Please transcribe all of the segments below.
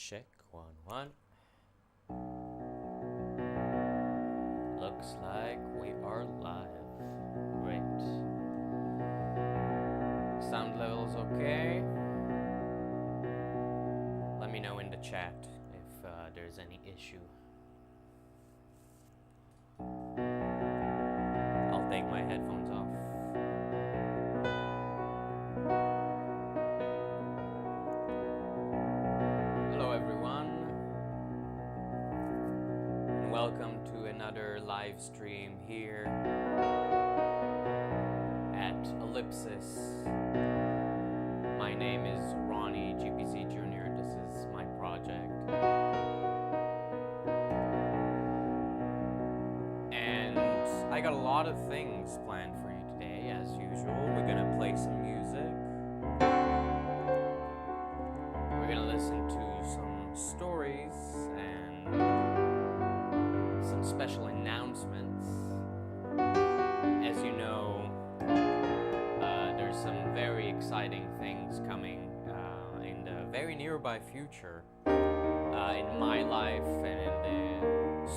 Check 1 1. Looks like we are live. Great. Sound levels okay? Let me know in the chat if there's any issue. I'll take my headphones off. Hello everyone, and welcome to another live stream here at Ellipsis. My name is Ronnie GPC Jr. This is my project. And I got a lot of things planned for you today, as usual. We're gonna play some music. We're gonna listen to some stories and some special announcements. As you know, there's some very exciting things coming in the very nearby future in my life and in the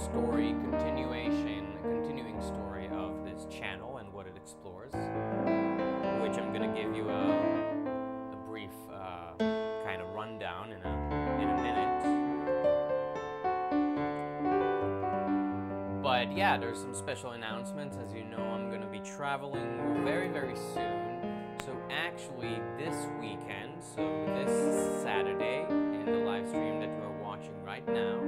continuing story of this channel and what it explores, which I'm gonna give you a brief kind of rundown in a minute. But yeah, there's some special announcements. As you know, I'm gonna be traveling very, very soon. So actually this weekend, so this Saturday in the live stream that you are watching right now,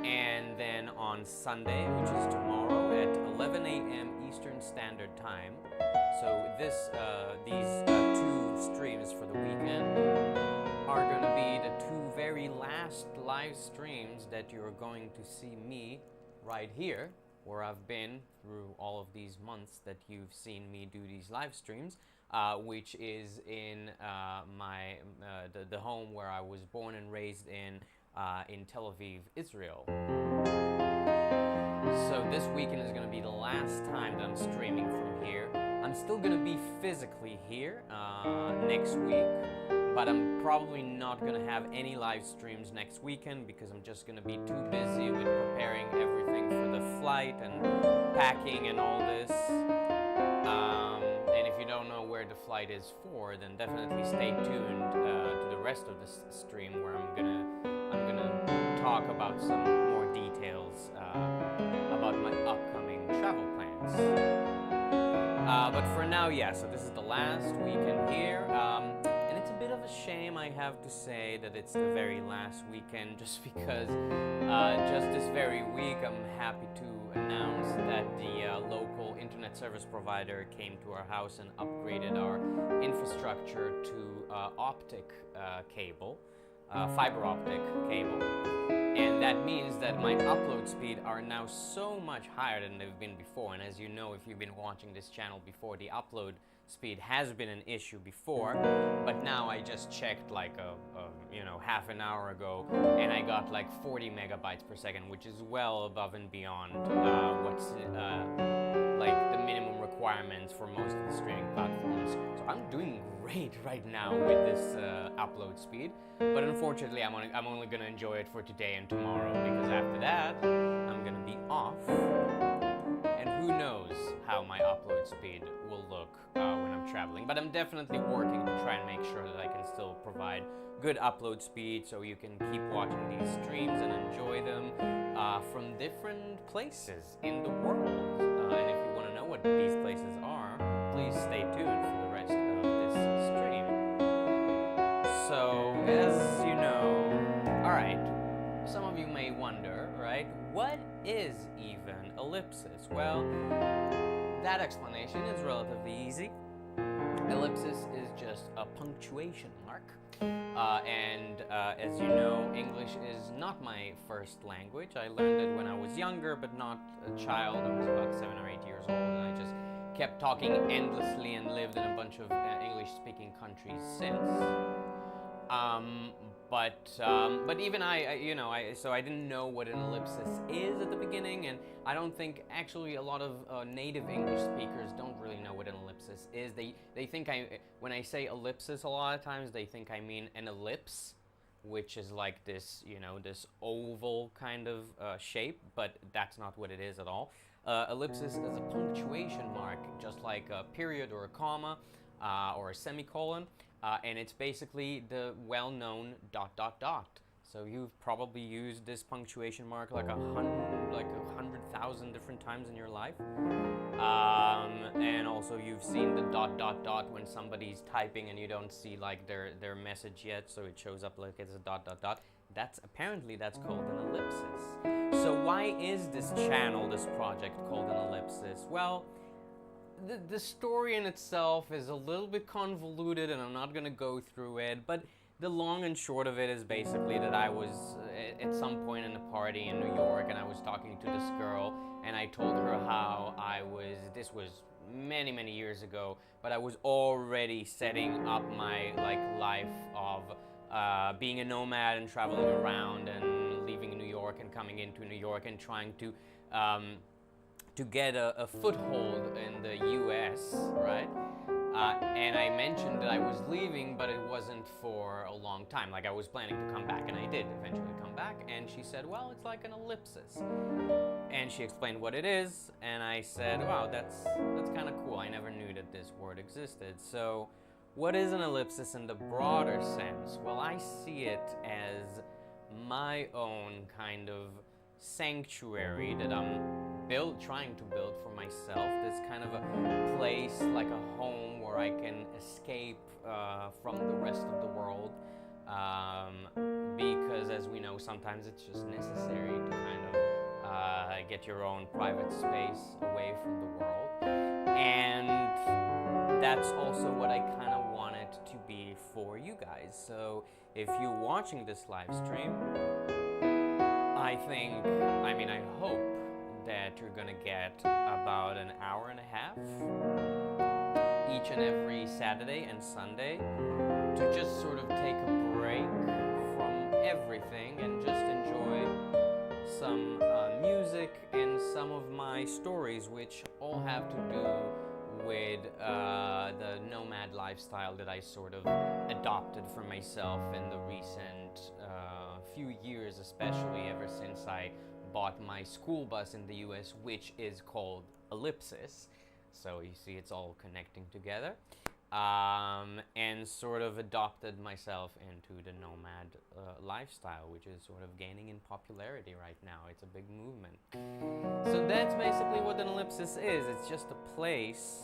and then on Sunday, which is tomorrow at 11 a.m. Eastern Standard Time. So these two streams for the weekend are going to be the two very last live streams that you're going to see me right here, where I've been through all of these months that you've seen me do these live streams, which is in the home where I was born and raised in Tel Aviv, Israel. So this weekend is going to be the last time that I'm streaming from here. I'm still going to be physically here next week, but I'm probably not going to have any live streams next weekend because I'm just going to be too busy with preparing everything for the flight and packing and all this. And if you don't know where the flight is for, then definitely stay tuned to the rest of this stream where I'm gonna talk about some more details about my upcoming travel plans. But for now, yeah, so this is the last weekend here. And it's a bit of a shame, I have to say, that it's the very last weekend, just because just this very week I'm happy to announce that the local internet service provider came to our house and upgraded our infrastructure to fiber optic cable. And that means that my upload speed are now so much higher than they've been before. And as you know, if you've been watching this channel before, the upload speed has been an issue before, but now I just checked like half an hour ago, and I got like 40 megabytes per second, which is well above and beyond what's like the minimum requirements for most of the streaming platforms. So I'm doing great right now with this upload speed, but unfortunately I'm only gonna enjoy it for today and tomorrow, because after that I'm gonna be off, and who knows how my upload speed will look when I'm traveling. But I'm definitely working to try and make sure that I can still provide good upload speed so you can keep watching these streams and enjoy them from different places in the world. And if you want to know what these places are, please stay tuned for the rest of this stream. So, as you know, alright, some of you may wonder, right, what is even ellipsis? Well, that explanation is relatively easy. Ellipsis is just a punctuation mark. As you know, English is not my first language. I learned it when I was younger, but not a child. I was about 7 or 8 years old, and I just kept talking endlessly and lived in a bunch of English-speaking countries since. But even so I didn't know what an ellipsis is at the beginning, and I don't think actually a lot of native English speakers don't really know what an ellipsis is. They think when I say ellipsis a lot of times, they think I mean an ellipse, which is like this, this oval kind of shape, but that's not what it is at all. Ellipsis is a punctuation mark, just like a period or a comma or a semicolon, and it's basically the well-known dot dot dot. So you've probably used this punctuation mark like 100,000 different times in your life. And also you've seen the dot dot dot when somebody's typing and you don't see like their message yet, so it shows up like it's a dot dot dot. That's called an ellipsis. So why is this channel, this project, called an ellipsis? Well, the story in itself is a little bit convoluted and I'm not going to go through it, but the long and short of it is basically that I was at some point in a party in New York and I was talking to this girl and I told her how this was many years ago, but I was already setting up my life of being a nomad and traveling around and leaving New York and coming into New York and trying to get a foothold in the US, right? And I mentioned that I was leaving, but it wasn't for a long time. Like I was planning to come back, and I did eventually come back. And she said, well, it's like an ellipsis. And she explained what it is, and I said, wow, that's kind of cool. I never knew that this word existed. So what is an ellipsis in the broader sense? Well, I see it as my own kind of sanctuary that I'm trying to build for myself. This kind of a place, like a home where I can escape from the rest of the world, because as we know, sometimes it's just necessary to kind of get your own private space away from the world. And that's also what I kind of want it to be for you guys. So if you're watching this live stream, I hope that you're gonna get about an hour and a half each and every Saturday and Sunday to just sort of take a break from everything and just enjoy some music and some of my stories, which all have to do with the nomad lifestyle that I sort of adopted for myself in the recent few years, especially ever since I bought my school bus in the US, which is called Ellipsis. So you see it's all connecting together, and sort of adopted myself into the nomad lifestyle, which is sort of gaining in popularity right now. It's a big movement. So that's basically what an ellipsis is. It's just a place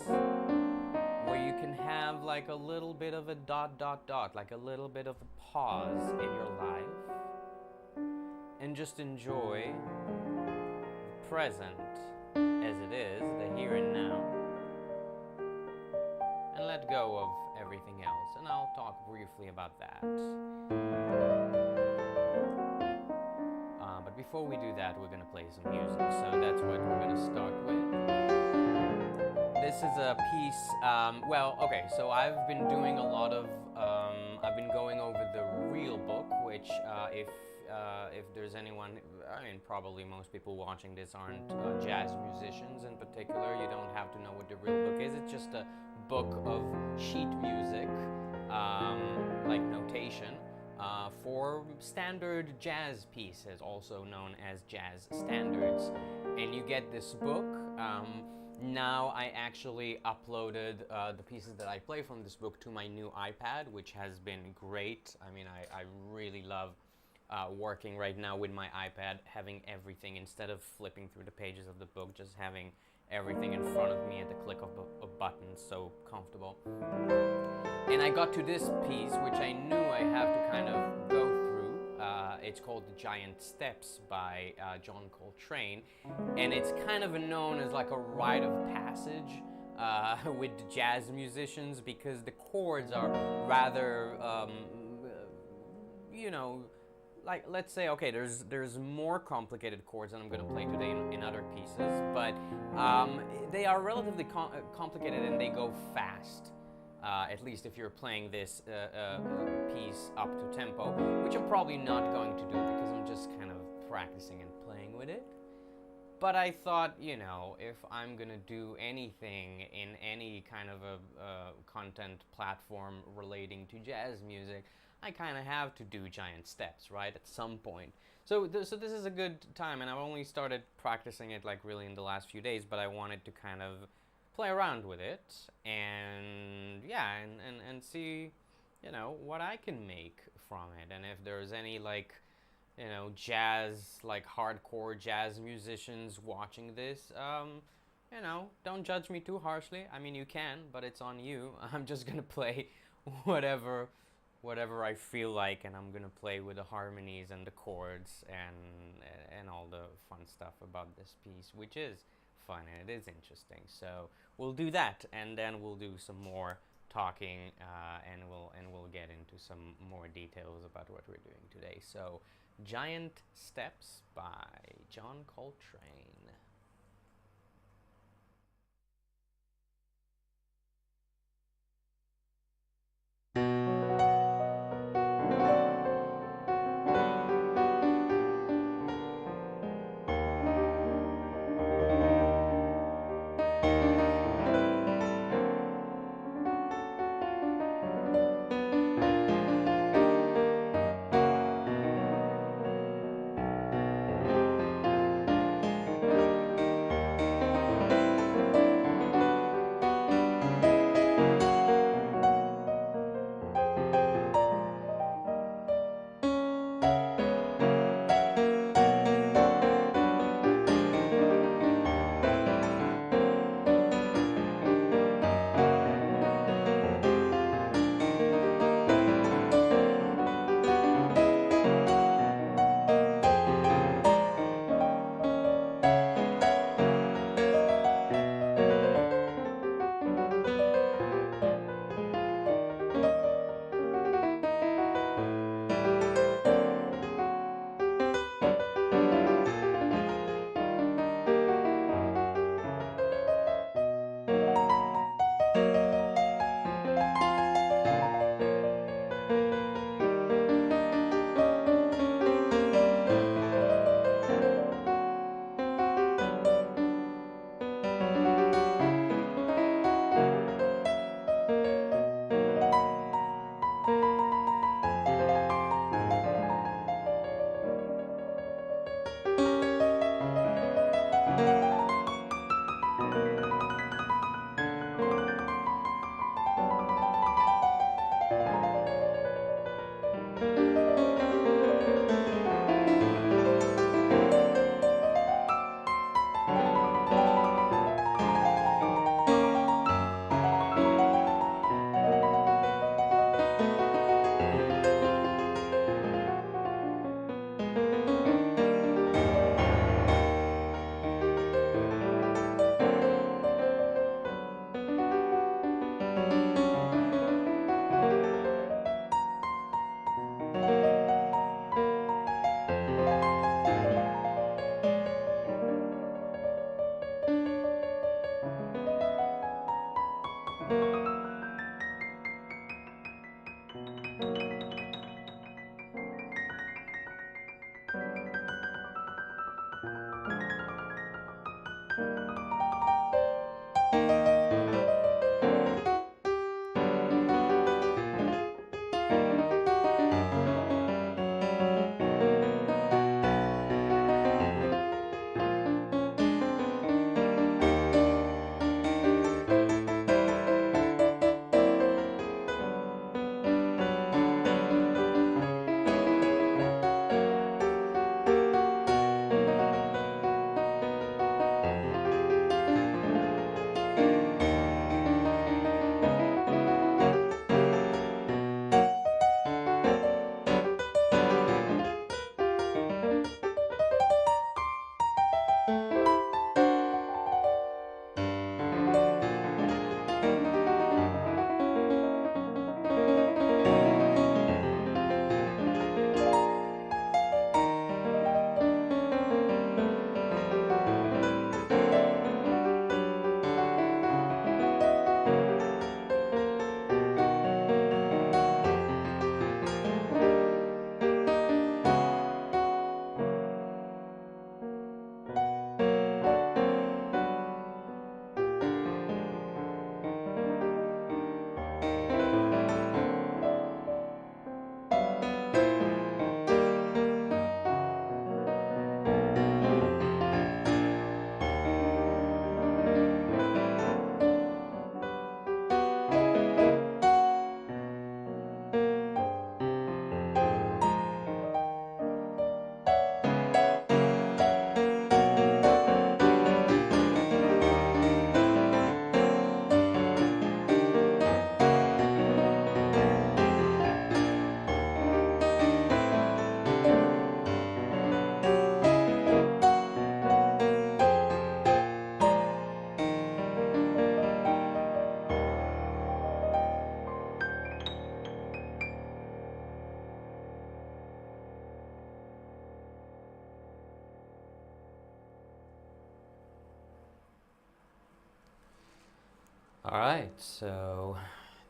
where you can have like a little bit of a dot dot dot, like a little bit of a pause in your life, and just enjoy the present as it is, the here and now, and let go of everything else. And I'll talk briefly about that. But before we do that, we're going to play some music. So that's what we're going to start with. This is a piece, so I've been doing a lot of, I've been going over the real book, which if there's anyone, probably most people watching this aren't jazz musicians in particular. You don't have to know what the real book is. It's just a book of sheet music, like notation, for standard jazz pieces, also known as jazz standards. And you get this book. Now I actually uploaded the pieces that I play from this book to my new iPad, which has been great. I really love working right now with my iPad, having everything, instead of flipping through the pages of the book, just having everything in front of me at the click of a button. So comfortable. And I got to this piece, which I knew I have to kind of go through. It's called The Giant Steps by John Coltrane, and it's kind of known as like a rite of passage with jazz musicians, because the chords are rather, like, let's say, okay, there's more complicated chords than I'm going to play today in other pieces, but they are relatively complicated and they go fast. At least if you're playing this piece up to tempo, which I'm probably not going to do because I'm just kind of practicing and playing with it. But I thought, you know, if I'm gonna do anything in any kind of a content platform relating to jazz music, I kind of have to do giant steps, right? At some point. So this is a good time, and I've only started practicing it like really in the last few days, but I wanted to kind of play around with it and yeah, and see, you know, what I can make from it, and if there's any like, you know, jazz, like hardcore jazz musicians watching this, you know, don't judge me too harshly. I mean, you can, but it's on you. I'm just gonna play whatever whatever I feel like, and I'm gonna play with the harmonies and the chords and all the fun stuff about this piece, which is fun and it is interesting. So we'll do that, and then we'll do some more talking, and we'll get into some more details about what we're doing today. So, Giant Steps by John Coltrane. All right, so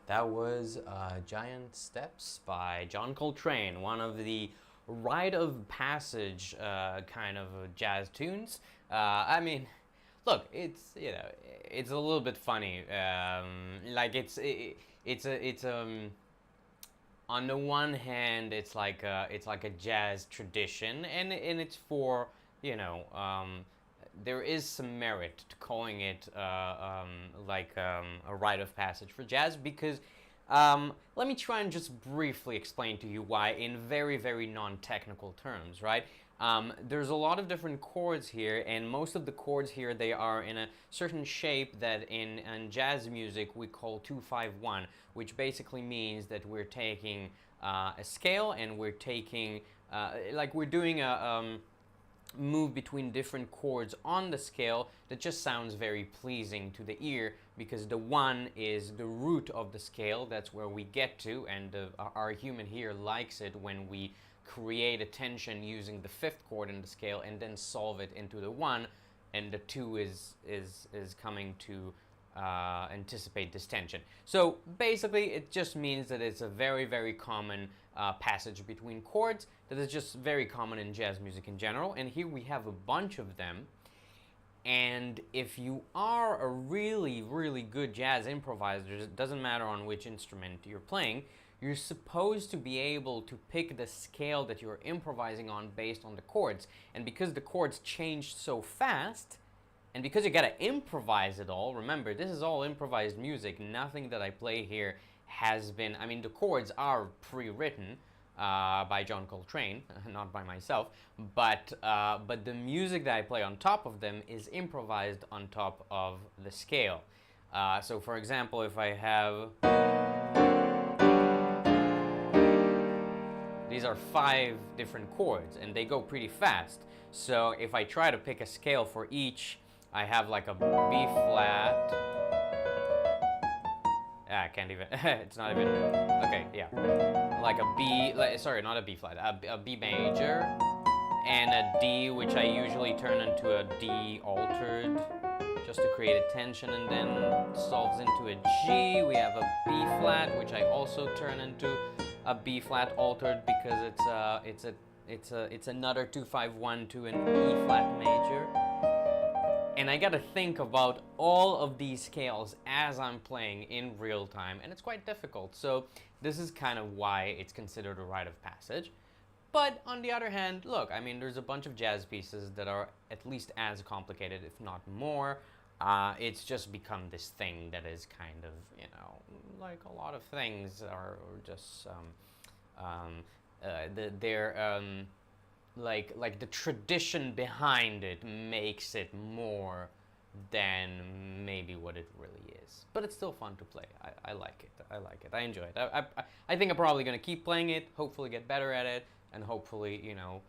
that was Giant Steps by John Coltrane, one of the rite of passage kind of jazz tunes. I mean, look, it's a little bit funny. Like it's on the one hand, it's like a jazz tradition, and it's for you know. There is some merit to calling it a rite of passage for jazz because let me try and just briefly explain to you why in very, very non-technical terms, right? There's a lot of different chords here, and most of the chords here, they are in a certain shape that in jazz music we call 2-5-1, which basically means that we're taking a scale and we're taking, like we're doing a move between different chords on the scale that just sounds very pleasing to the ear because the 1 is the root of the scale, that's where we get to, and our human ear likes it when we create a tension using the 5th chord in the scale and then solve it into the 1, and the 2 is coming to anticipate this tension. So basically it just means that it's a very, very common passage between chords that is just very common in jazz music in general, and here we have a bunch of them. And if you are a really, really good jazz improviser, it doesn't matter on which instrument you're playing, you're supposed to be able to pick the scale that you're improvising on based on the chords. And because the chords change so fast, and because you gotta improvise it all, remember, this is all improvised music. Nothing that I play here has been, I mean, the chords are pre-written by John Coltrane, not by myself, but the music that I play on top of them is improvised on top of the scale. So for example, if I have, these are 5 different chords and they go pretty fast. So if I try to pick a scale for each, I have like a B flat. I can't even, it's not even, okay, yeah. Like a B, sorry, not a B flat, a B major, and a D, which I usually turn into a D altered, just to create a tension, and then solves into a G. We have a B flat, which I also turn into a B flat altered because it's another 2-5-1 to an E flat major. And I gotta think about all of these scales as I'm playing in real time, and it's quite difficult. So this is kind of why it's considered a rite of passage. But on the other hand, look, I mean, there's a bunch of jazz pieces that are at least as complicated, if not more. It's just become this thing that is kind of, you know, like a lot of things are just like the tradition behind it makes it more than maybe what it really is. But it's still fun to play. I like it. I like it. I enjoy it. I think I'm probably going to keep playing it, hopefully get better at it, and hopefully, you know,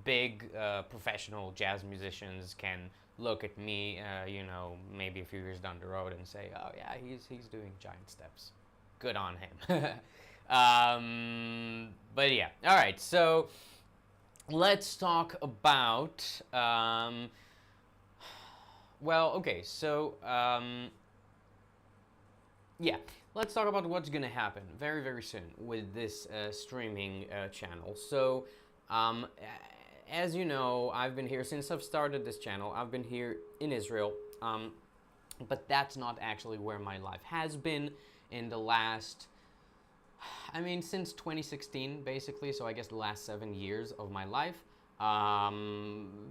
big professional jazz musicians can look at me, you know, maybe a few years down the road and say, oh yeah, he's doing Giant Steps. Good on him. But yeah, all right, so let's talk about, well, okay, so, yeah, let's talk about what's going to happen very, very soon with this streaming channel. So, as you know, I've been here since I've started this channel. I've been here in Israel, but that's not actually where my life has been in the last, I mean, since 2016, basically, so I guess the last 7 years of my life.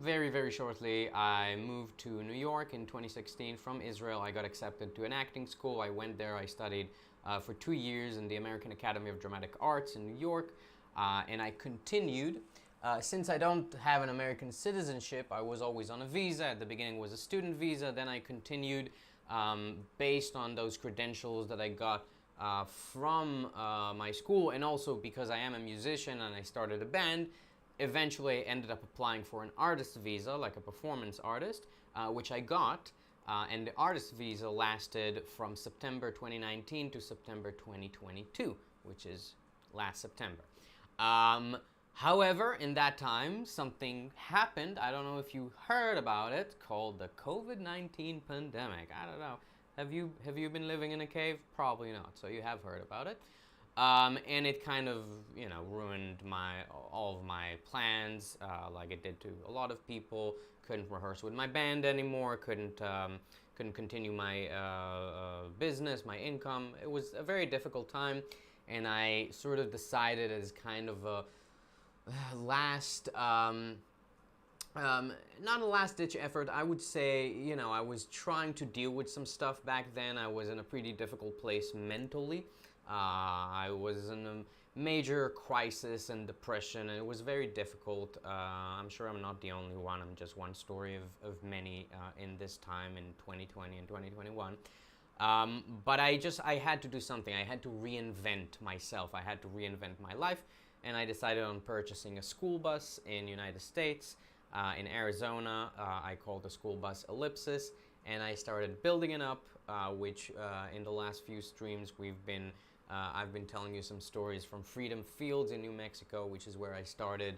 Very, very shortly, I moved to New York in 2016 from Israel. I got accepted to an acting school. I went there, I studied for 2 years in the American Academy of Dramatic Arts in New York, and I continued. Since I don't have an American citizenship, I was always on a visa. At the beginning it was a student visa, then I continued based on those credentials that I got from my school, and also because I am a musician and I started a band. Eventually I ended up applying for an artist visa, like a performance artist, which I got, and the artist visa lasted from September 2019 to September 2022, which is last September. However, in that time, something happened. I don't know if you heard about it, called the COVID-19 pandemic. I don't know. Have you been living in a cave? Probably not. So you have heard about it. And it kind of, ruined all of my plans, like it did to a lot of people. Couldn't rehearse with my band anymore. Couldn't continue my business, my income. It was a very difficult time, and I sort of decided as kind of a last. Not a last-ditch effort. I would say, I was trying to deal with some stuff back then. I was in a pretty difficult place mentally. I was in a major crisis and depression, and it was very difficult. I'm sure I'm not the only one. I'm just one story of many in this time in 2020 and 2021. But I had to do something. I had to reinvent myself. I had to reinvent my life, and I decided on purchasing a school bus in the United States. In Arizona, I called the school bus Ellipsis, and I started building it up, which in the last few streams I've been telling you some stories from Freedom Fields in New Mexico, which is where I started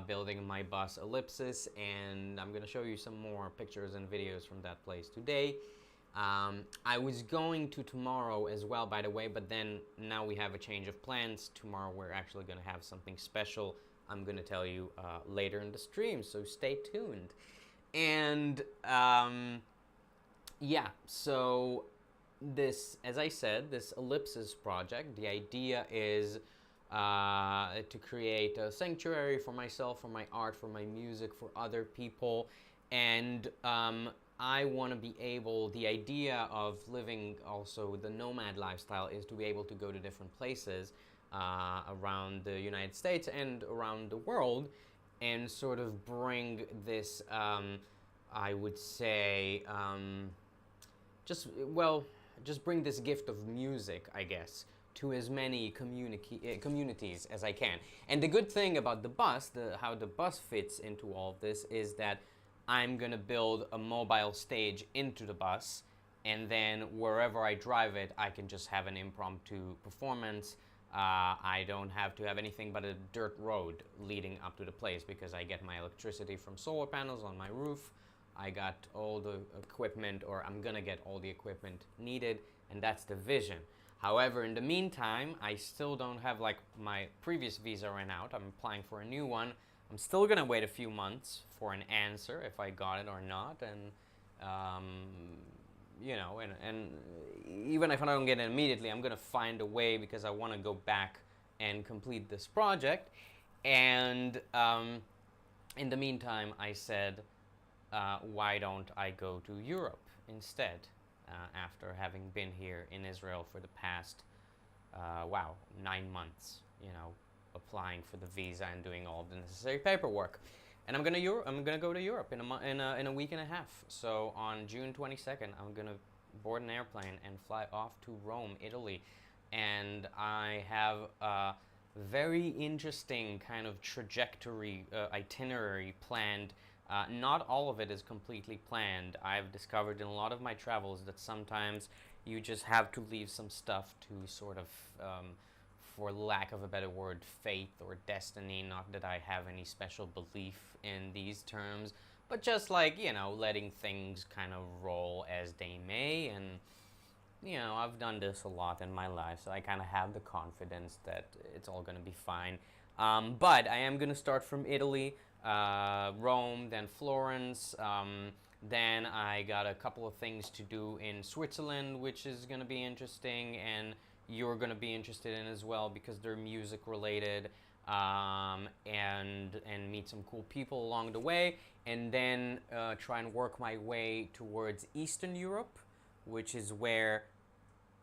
building my bus Ellipsis, and I'm going to show you some more pictures and videos from that place today. I was going to tomorrow as well, by the way, but then now we have a change of plans. Tomorrow we're actually going to have something special I'm going to tell you later in the stream, so stay tuned. And yeah, so this, as I said, this Ellipsis project, the idea is to create a sanctuary for myself, for my art, for my music, for other people. And I want to be able, the idea of living also the nomad lifestyle is to be able to go to different places around the United States and around the world, and sort of bring this, I would say, just bring this gift of music, I guess, to as many communities as I can. And the good thing about the bus, how the bus fits into all of this, is that I'm gonna build a mobile stage into the bus, and then wherever I drive it, I can just have an impromptu performance. I don't have to have anything but a dirt road leading up to the place, because I get my electricity from solar panels on my roof. I got all the equipment, or I'm gonna get all the equipment needed, and that's the vision. However, in the meantime, I still don't have, like, my previous visa ran out. I'm applying for a new one. I'm still gonna wait a few months for an answer if I got it or not, and and even if I don't get it immediately, I'm gonna find a way, because I want to go back and complete this project. And in the meantime, I said, why don't I go to Europe instead, after having been here in Israel for the past 9 months, applying for the visa and doing all the necessary paperwork. And I'm gonna go to Europe in a week and a half. So on June 22nd, I'm gonna board an airplane and fly off to Rome, Italy. And I have a very interesting kind of trajectory, itinerary planned. Not all of it is completely planned. I've discovered in a lot of my travels that sometimes you just have to leave some stuff to sort of, for lack of a better word, fate or destiny. Not that I have any special belief in these terms, but just like, letting things kind of roll as they may. And, I've done this a lot in my life, so I kind of have the confidence that it's all going to be fine. But I am going to start from Italy, Rome, then Florence. Then I got a couple of things to do in Switzerland, which is going to be interesting, and you're going to be interested in as well, because they're music related, and meet some cool people along the way. And then try and work my way towards Eastern Europe, which is where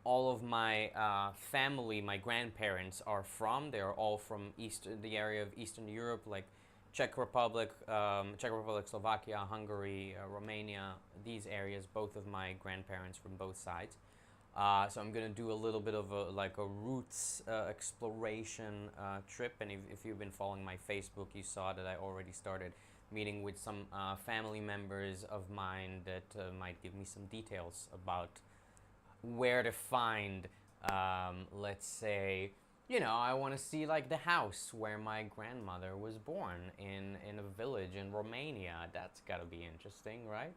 all of my family, my grandparents, are from. They are all from the area of Eastern Europe, like Czech Republic, Slovakia, Hungary, Romania, these areas. Both of my grandparents from both sides. So I'm gonna do a little bit of a roots exploration trip. And if you've been following my Facebook, you saw that I already started meeting with some family members of mine that might give me some details about where to find, let's say, I want to see, like, the house where my grandmother was born in a village in Romania. That's gotta be interesting, right?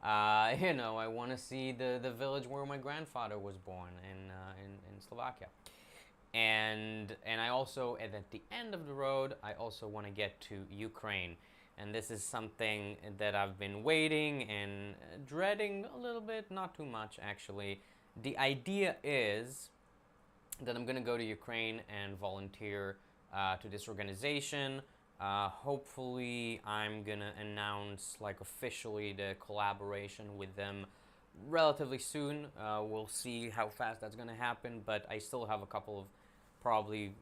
You know, I want to see the village where my grandfather was born in Slovakia. And I also, and at the end of the road, I also want to get to Ukraine. And this is something that I've been waiting and dreading a little bit, not too much actually. The idea is that I'm gonna go to Ukraine and volunteer to this organization. Hopefully, I'm gonna announce like officially the collaboration with them relatively soon. We'll see how fast that's gonna happen, but I still have a couple of probably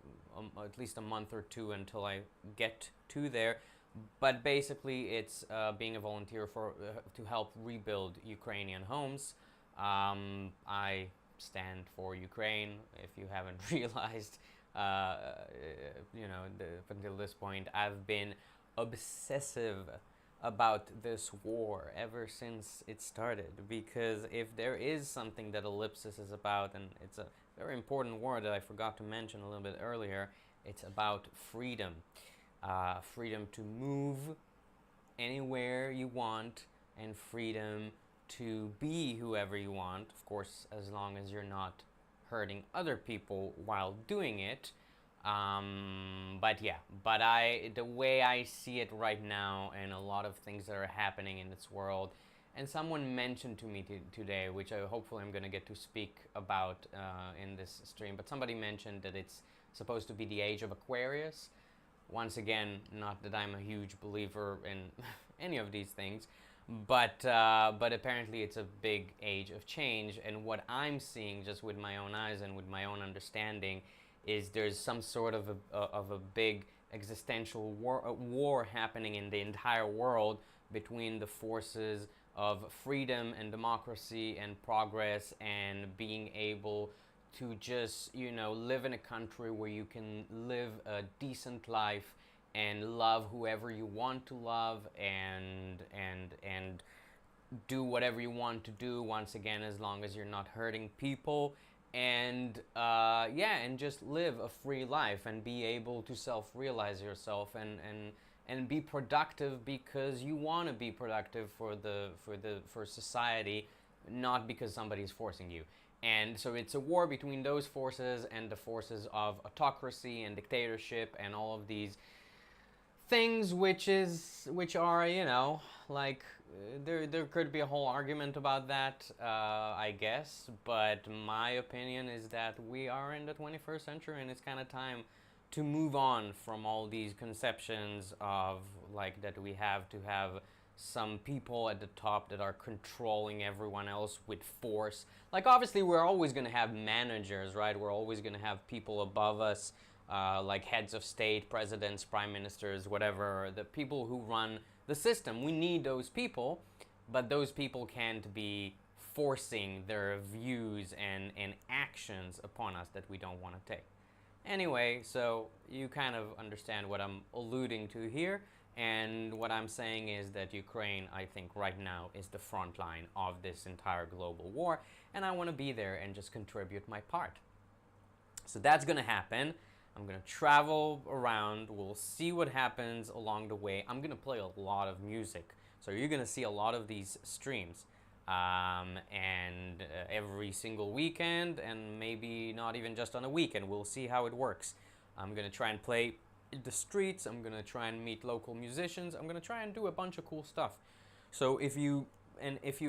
at least a month or two until I get to there. But basically, it's being a volunteer for to help rebuild Ukrainian homes. I stand for Ukraine. If you haven't realized, you know, up until this point, I've been obsessive about this war ever since it started. Because if there is something that Ellipsis is about, and it's a very important word that I forgot to mention a little bit earlier, it's about freedom. Freedom to move anywhere you want, and freedom to be whoever you want, of course, as long as you're not hurting other people while doing it. But yeah, the way I see it right now, and a lot of things that are happening in this world, and someone mentioned to me today, which I hopefully I'm gonna get to speak about in this stream. But somebody mentioned that it's supposed to be the age of Aquarius. Once again, not that I'm a huge believer in any of these things, but apparently it's a big age of change. And what I'm seeing just with my own eyes and with my own understanding is there's some sort of a big existential war happening in the entire world between the forces of freedom and democracy and progress and being able to just, you know, live in a country where you can live a decent life and love whoever you want to love, and do whatever you want to do, once again, as long as you're not hurting people. And yeah, and just live a free life and be able to self-realize yourself, and be productive because you want to be productive for society, not because somebody's forcing you. And so it's a war between those forces and the forces of autocracy and dictatorship and all of these things, which are, you know, like there could be a whole argument about that, I guess. But my opinion is that we are in the 21st century, and it's kind of time to move on from all these conceptions of like that we have to have some people at the top that are controlling everyone else with force. Like, obviously, we're always going to have managers, right? We're always going to have people above us, like heads of state, presidents, prime ministers, whatever, the people who run the system. We need those people, but those people can't be forcing their views and actions upon us that we don't want to take. Anyway, so you kind of understand what I'm alluding to here. And what I'm saying is that Ukraine, I think, right now is the front line of this entire global war. And I want to be there and just contribute my part. So that's going to happen. I'm going to travel around. We'll see what happens along the way. I'm going to play a lot of music. So you're going to see a lot of these streams. And every single weekend, and maybe not even just on a weekend. We'll see how it works. I'm going to try and play in the streets. I'm going to try and meet local musicians. I'm going to try and do a bunch of cool stuff. So if you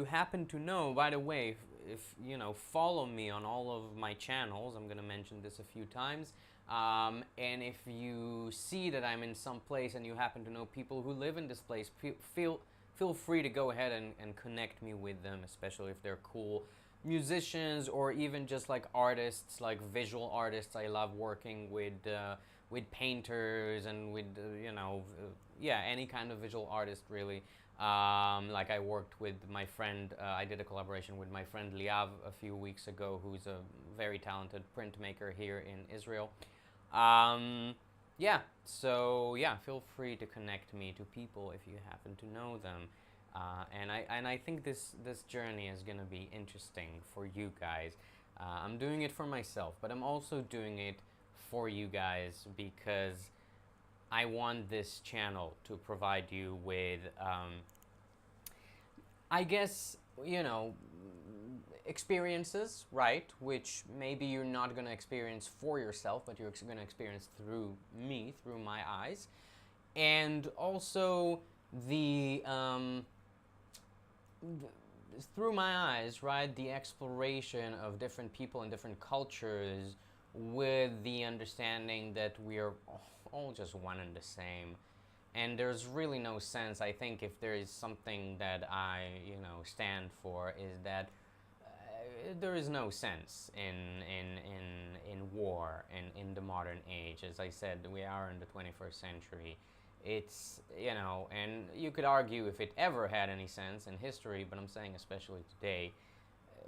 happen to know, by the way, if you know, follow me on all of my channels. I'm going to mention this a few times. And if you see that I'm in some place and you happen to know people who live in this place, feel free to go ahead and connect me with them, especially if they're cool musicians or even just like artists, like visual artists. I love working with painters and with you know, yeah, any kind of visual artist really. Like I worked with my friend, I did a collaboration with my friend Liav a few weeks ago, who's a very talented printmaker here in Israel. Yeah, so yeah, feel free to connect me to people if you happen to know them. And I think this journey is gonna be interesting for you guys. I'm doing it for myself, but I'm also doing it for you guys because I want this channel to provide you with I guess, you know, experiences, right? Which maybe you're not going to experience for yourself, but you're going to experience through me, through my eyes. And also the, through my eyes, right? The exploration of different people and different cultures with the understanding that we are all just one and the same. And there's really no sense. I think if there is something that I, stand for, is that there is no sense in war in the modern age. As I said, we are in the 21st century. It's, and you could argue if it ever had any sense in history, but I'm saying especially today,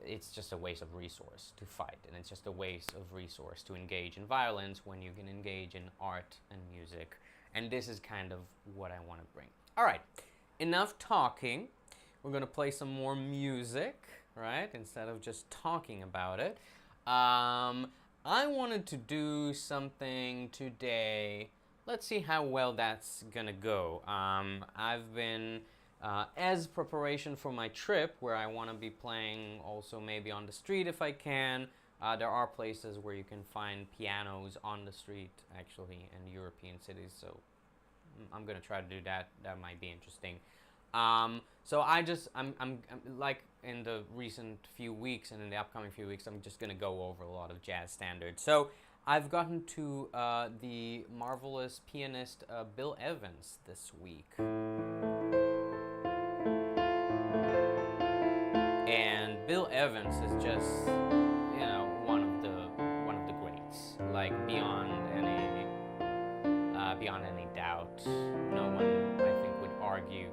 it's just a waste of resource to fight, and it's just a waste of resource to engage in violence when you can engage in art and music. And this is kind of what I want to bring. All right, enough talking. We're going to play some more music, right, instead of just talking about it. I wanted to do something today. Let's see how well that's going to go. I've been, as preparation for my trip, where I want to be playing also maybe on the street if I can. There are places where you can find pianos on the street, actually, in European cities, so I'm going to try to do that. That might be interesting. So I'm like in the recent few weeks and in the upcoming few weeks, I'm just going to go over a lot of jazz standards. So I've gotten to the marvelous pianist Bill Evans this week. And Bill Evans is just, one of the greats, like beyond any doubt. No one, I think, would argue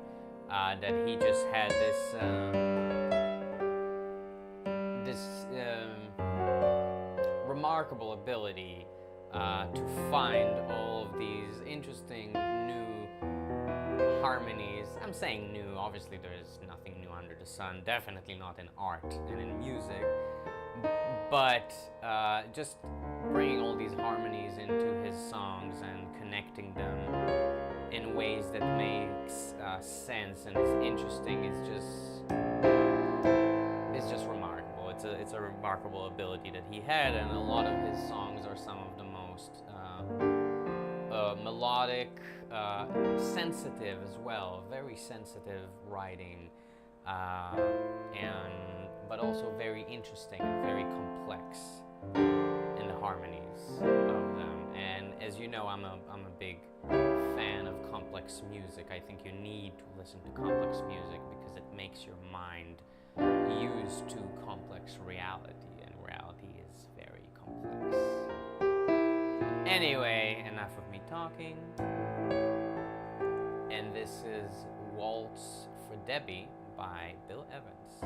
that he just had this remarkable ability to find all of these interesting new harmonies. I'm saying new, obviously there is nothing new under the sun, definitely not in art and in music, but just bringing all these harmonies into his songs and connecting them in ways that makes sense and is interesting. It's just remarkable. It's a remarkable ability that he had, and a lot of his songs are some of the most melodic, sensitive as well, very sensitive writing, but also very interesting and very complex in the harmonies of them. And as you know, I'm a big fan of complex music. I think you need to listen to complex music because it makes your mind used to complex reality, and reality is very complex. Anyway, enough of me talking. And this is Waltz for Debbie by Bill Evans.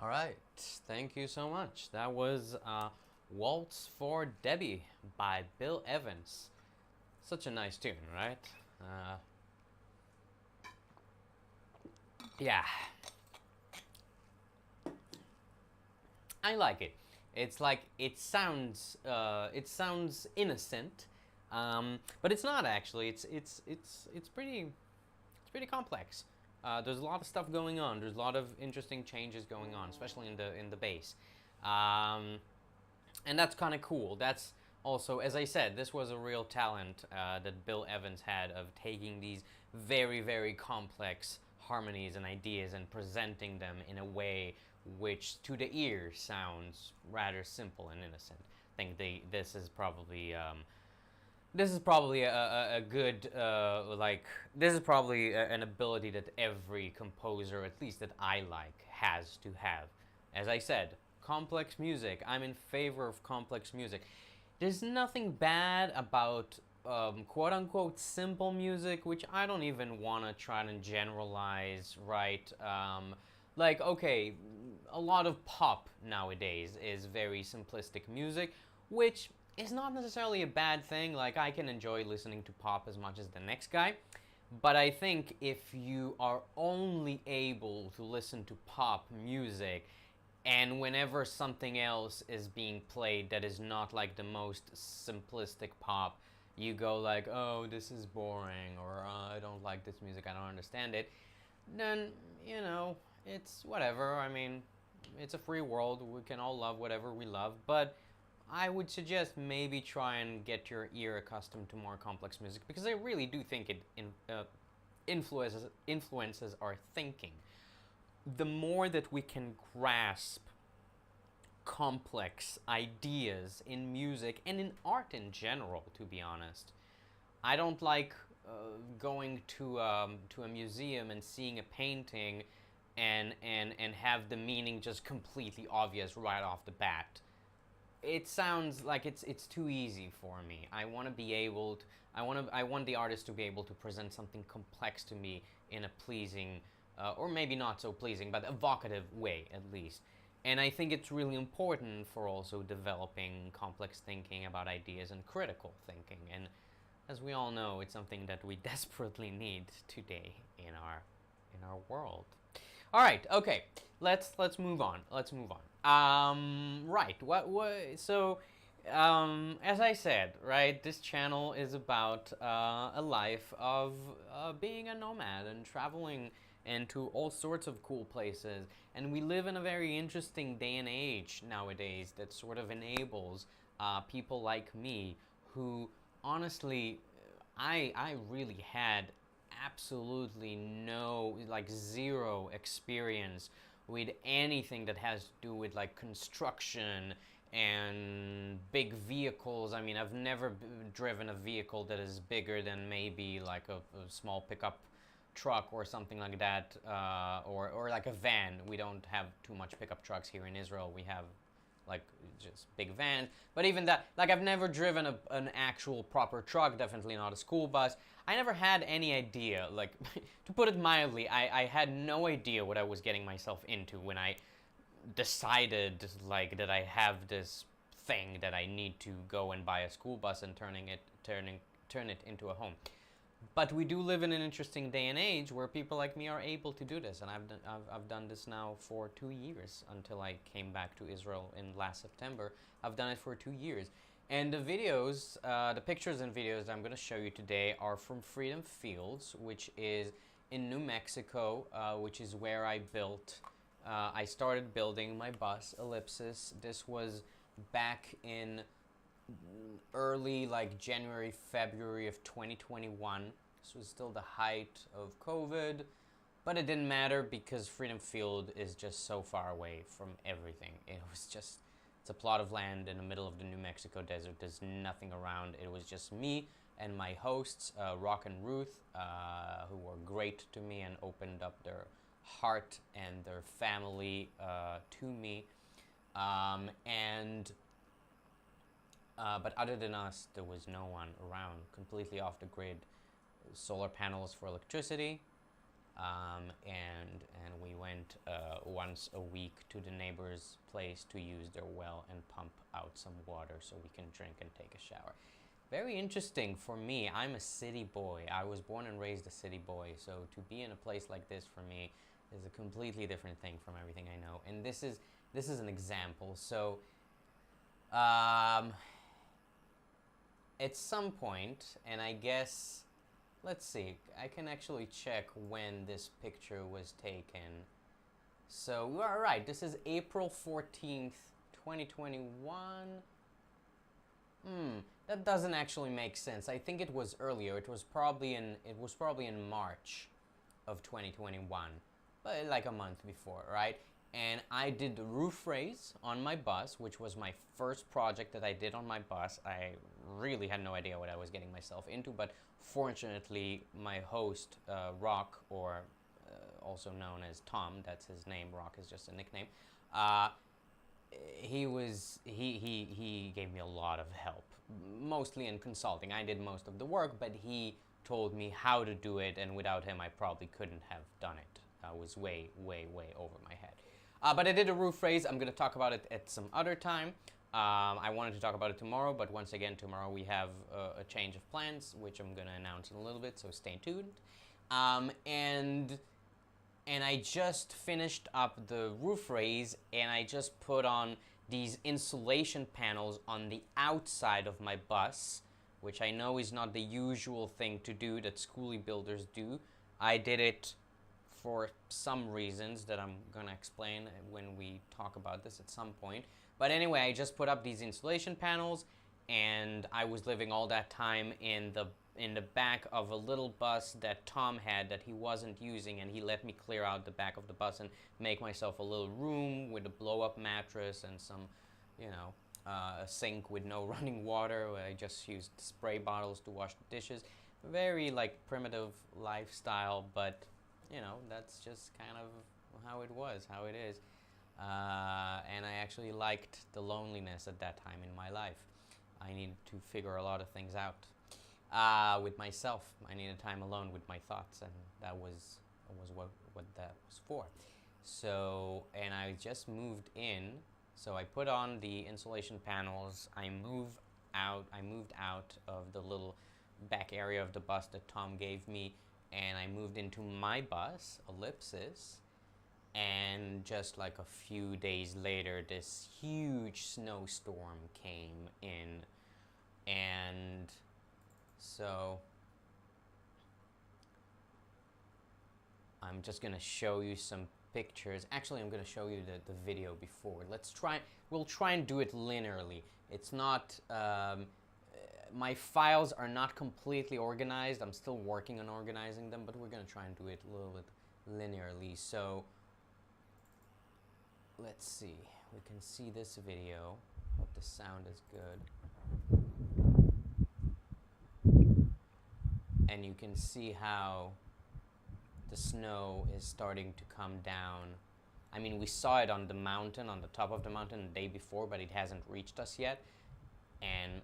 All right, thank you so much. That was Waltz for Debbie by Bill Evans. Such a nice tune, right? Yeah, I like it. It's like it sounds innocent, but it's not actually. It's pretty complex. There's a lot of stuff going on. There's a lot of interesting changes going on, especially in the bass, and that's kind of cool. That's also, as I said, this was a real talent that Bill Evans had of taking these very complex harmonies and ideas and presenting them in a way which to the ear sounds rather simple and innocent. I think this is probably a good this is probably an ability that every composer, at least that I like, has to have. As I said, complex music. I'm in favor of complex music. There's nothing bad about quote unquote simple music, which I don't even want to try to generalize, right? Like, okay, a lot of pop nowadays is very simplistic music, which is not necessarily a bad thing. Like, I can enjoy listening to pop as much as the next guy. But I think if you are only able to listen to pop music, and whenever something else is being played that is not like the most simplistic pop, you go like, oh, this is boring, or I don't like this music, I don't understand it, then, you know, it's whatever. I mean, it's a free world. We can all love whatever we love, but I would suggest maybe try and get your ear accustomed to more complex music, because I really do think it influences our thinking. The more that we can grasp complex ideas in music and in art in general, to be honest. I don't like going to a museum and seeing a painting and have the meaning just completely obvious right off the bat. It sounds like it's too easy for me. I want to be able to, I want the artist to be able to present something complex to me in a pleasing or maybe not so pleasing, but evocative way at least. And I think it's really important for also developing complex thinking about ideas and critical thinking. And as we all know, it's something that we desperately need today in our world. All right, okay. Let's move on. Let's move on. Right. So as I said, right, this channel is about a life of being a nomad and traveling into all sorts of cool places. And we live in a very interesting day and age nowadays that sort of enables people like me who, honestly, I really had absolutely no, like zero experience with anything that has to do with like construction and big vehicles. I mean, I've never driven a vehicle that is bigger than maybe like a small pickup truck or something like that, or like a van. We don't have too much pickup trucks here in Israel. We have like just big vans. But even that, like I've never driven an actual proper truck, definitely not a school bus. I never had any idea, like, to put it mildly, I had no idea what I was getting myself into when I decided, like, that I have this thing that I need to go and buy a school bus and turn it into a home. But we do live in an interesting day and age where people like me are able to do this, and I've done this now for 2 years until I came back to Israel in last September. I've done it for 2 years. And the videos, the pictures and videos that I'm going to show you today are from Freedom Fields, which is in New Mexico, which is where I started building my bus, Ellipsis. This was back in early, like January, February of 2021. This was still the height of COVID, but it didn't matter because Freedom Field is just so far away from everything. It was just, it's a plot of land in the middle of the New Mexico desert. There's nothing around. It was just me and my hosts, Rock and Ruth, who were great to me and opened up their heart and their family to me. But other than us, there was no one around, completely off the grid. Solar panels for electricity, and we went once a week to the neighbor's place to use their well and pump out some water so we can drink and take a shower. Very interesting for me. I'm a city boy. I was born and raised a city boy, so to be in a place like this for me is a completely different thing from everything I know. And this is an example. So at some point, and I guess, let's see, I can actually check when this picture was taken. So you are right, this is April 14th, 2021. That doesn't actually make sense. I think it was earlier. It was probably in March of 2021, but like a month before, right? And I did the roof raise on my bus, which was my first project that I did on my bus. I really had no idea what I was getting myself into, but fortunately, my host, Rock, or also known as Tom, that's his name, Rock is just a nickname, he gave me a lot of help, mostly in consulting. I did most of the work, but he told me how to do it, and without him, I probably couldn't have done it. I was way, way, way over my head. But I did a roof raise. I'm going to talk about it at some other time. I wanted to talk about it tomorrow, but once again, tomorrow we have a change of plans, which I'm going to announce in a little bit, so stay tuned. And I just finished up the roof raise, and I just put on these insulation panels on the outside of my bus, which I know is not the usual thing to do that schoolie builders do. I did it for some reasons that I'm gonna explain when we talk about this at some point. But anyway, I just put up these insulation panels, and I was living all that time in the back of a little bus that Tom had that he wasn't using, and he let me clear out the back of the bus and make myself a little room with a blow-up mattress and some, a sink with no running water. I just used spray bottles to wash the dishes. Very primitive lifestyle, but that's just kind of how it was, how it is. And I actually liked the loneliness at that time in my life. I needed to figure a lot of things out with myself. I needed time alone with my thoughts, and that was what that was for. So, and I just moved in. So I put on the insulation panels. I moved out of the little back area of the bus that Tom gave me, and I moved into my bus, Ellipsis. And just like a few days later, this huge snowstorm came in, and so I'm just gonna show you some pictures. Actually, I'm gonna show you the video before. We'll try and do it linearly. It's not, my files are not completely organized. I'm still working on organizing them, but we're gonna try and do it a little bit linearly. So let's see. We can see this video. Hope the sound is good. And you can see how the snow is starting to come down. I mean, we saw it on the mountain, on the top of the mountain the day before, but it hasn't reached us yet. And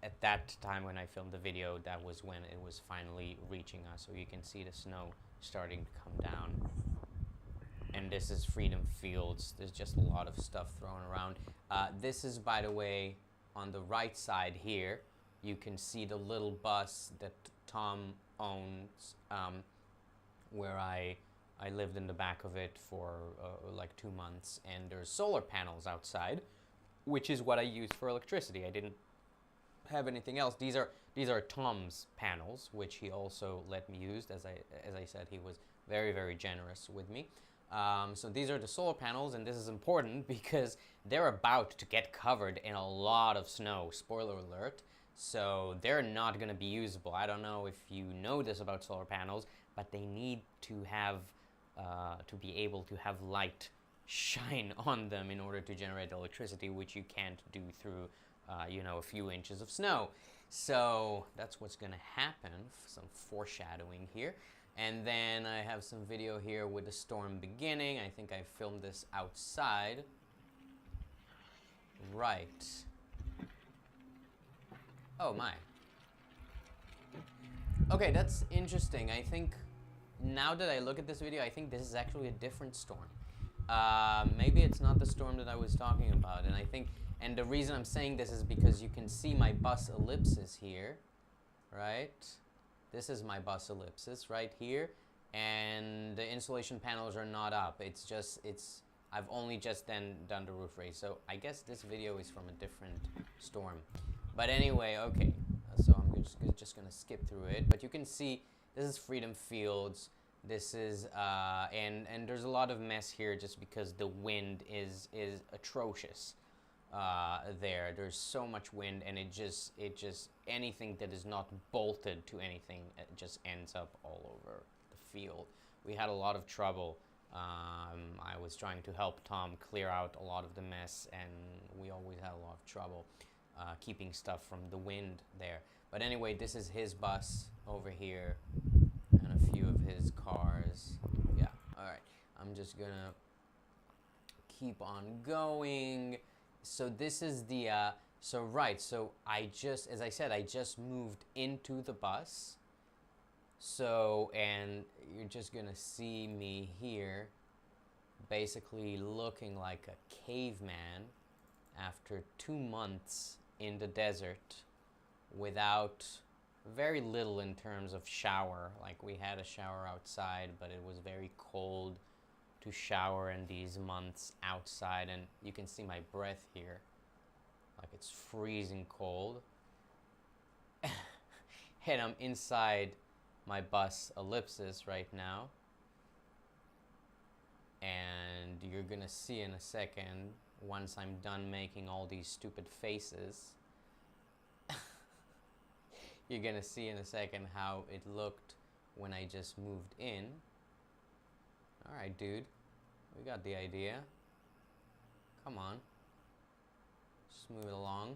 at that time when I filmed the video, that was when it was finally reaching us. So you can see the snow starting to come down. And this is Freedom Fields. There's just a lot of stuff thrown around. This is, by the way, on the right side here. You can see the little bus that Tom owns, where I lived in the back of it for like 2 months. And there's solar panels outside, which is what I used for electricity. I didn't have anything else. These are Tom's panels, which he also let me use. As I said, he was very, very generous with me. So these are the solar panels, and this is important because they're about to get covered in a lot of snow, spoiler alert. So they're not going to be usable. I don't know if you know this about solar panels, but they need to have, to be able to have light shine on them in order to generate electricity, which you can't do through, a few inches of snow. So that's what's going to happen, some foreshadowing here. And then I have some video here with the storm beginning. I think I filmed this outside. Right. Oh my. Okay, that's interesting. I think now that I look at this video, I think this is actually a different storm. Maybe it's not the storm that I was talking about, and I think, and the reason I'm saying this is because you can see my bus ellipsis here, right? This is my bus ellipsis right here, and the insulation panels are not up. It's just, I've only just then done the roof raise, so I guess this video is from a different storm. But anyway, okay, so I'm just gonna skip through it, but you can see this is Freedom Fields. This is, and there's a lot of mess here just because the wind is atrocious there. There's so much wind, and it just, anything that is not bolted to anything, it just ends up all over the field. We had a lot of trouble. I was trying to help Tom clear out a lot of the mess, and we always had a lot of trouble keeping stuff from the wind there. But anyway, this is his bus over here, and a few of his cars. Yeah, all right. I'm just gonna keep on going. So this is the, so I just, as I said, I just moved into the bus. So, and you're just gonna see me here basically looking like a caveman after 2 months in the desert without very little in terms of shower. Like, we had a shower outside, but it was very cold to shower in these months outside, and you can see my breath here, like it's freezing cold. And I'm inside my bus Ellipsis right now, and you're gonna see in a second, once I'm done making all these stupid faces, you're gonna see in a second how it looked when I just moved in. Alright, dude, we got the idea. Come on, just move it along.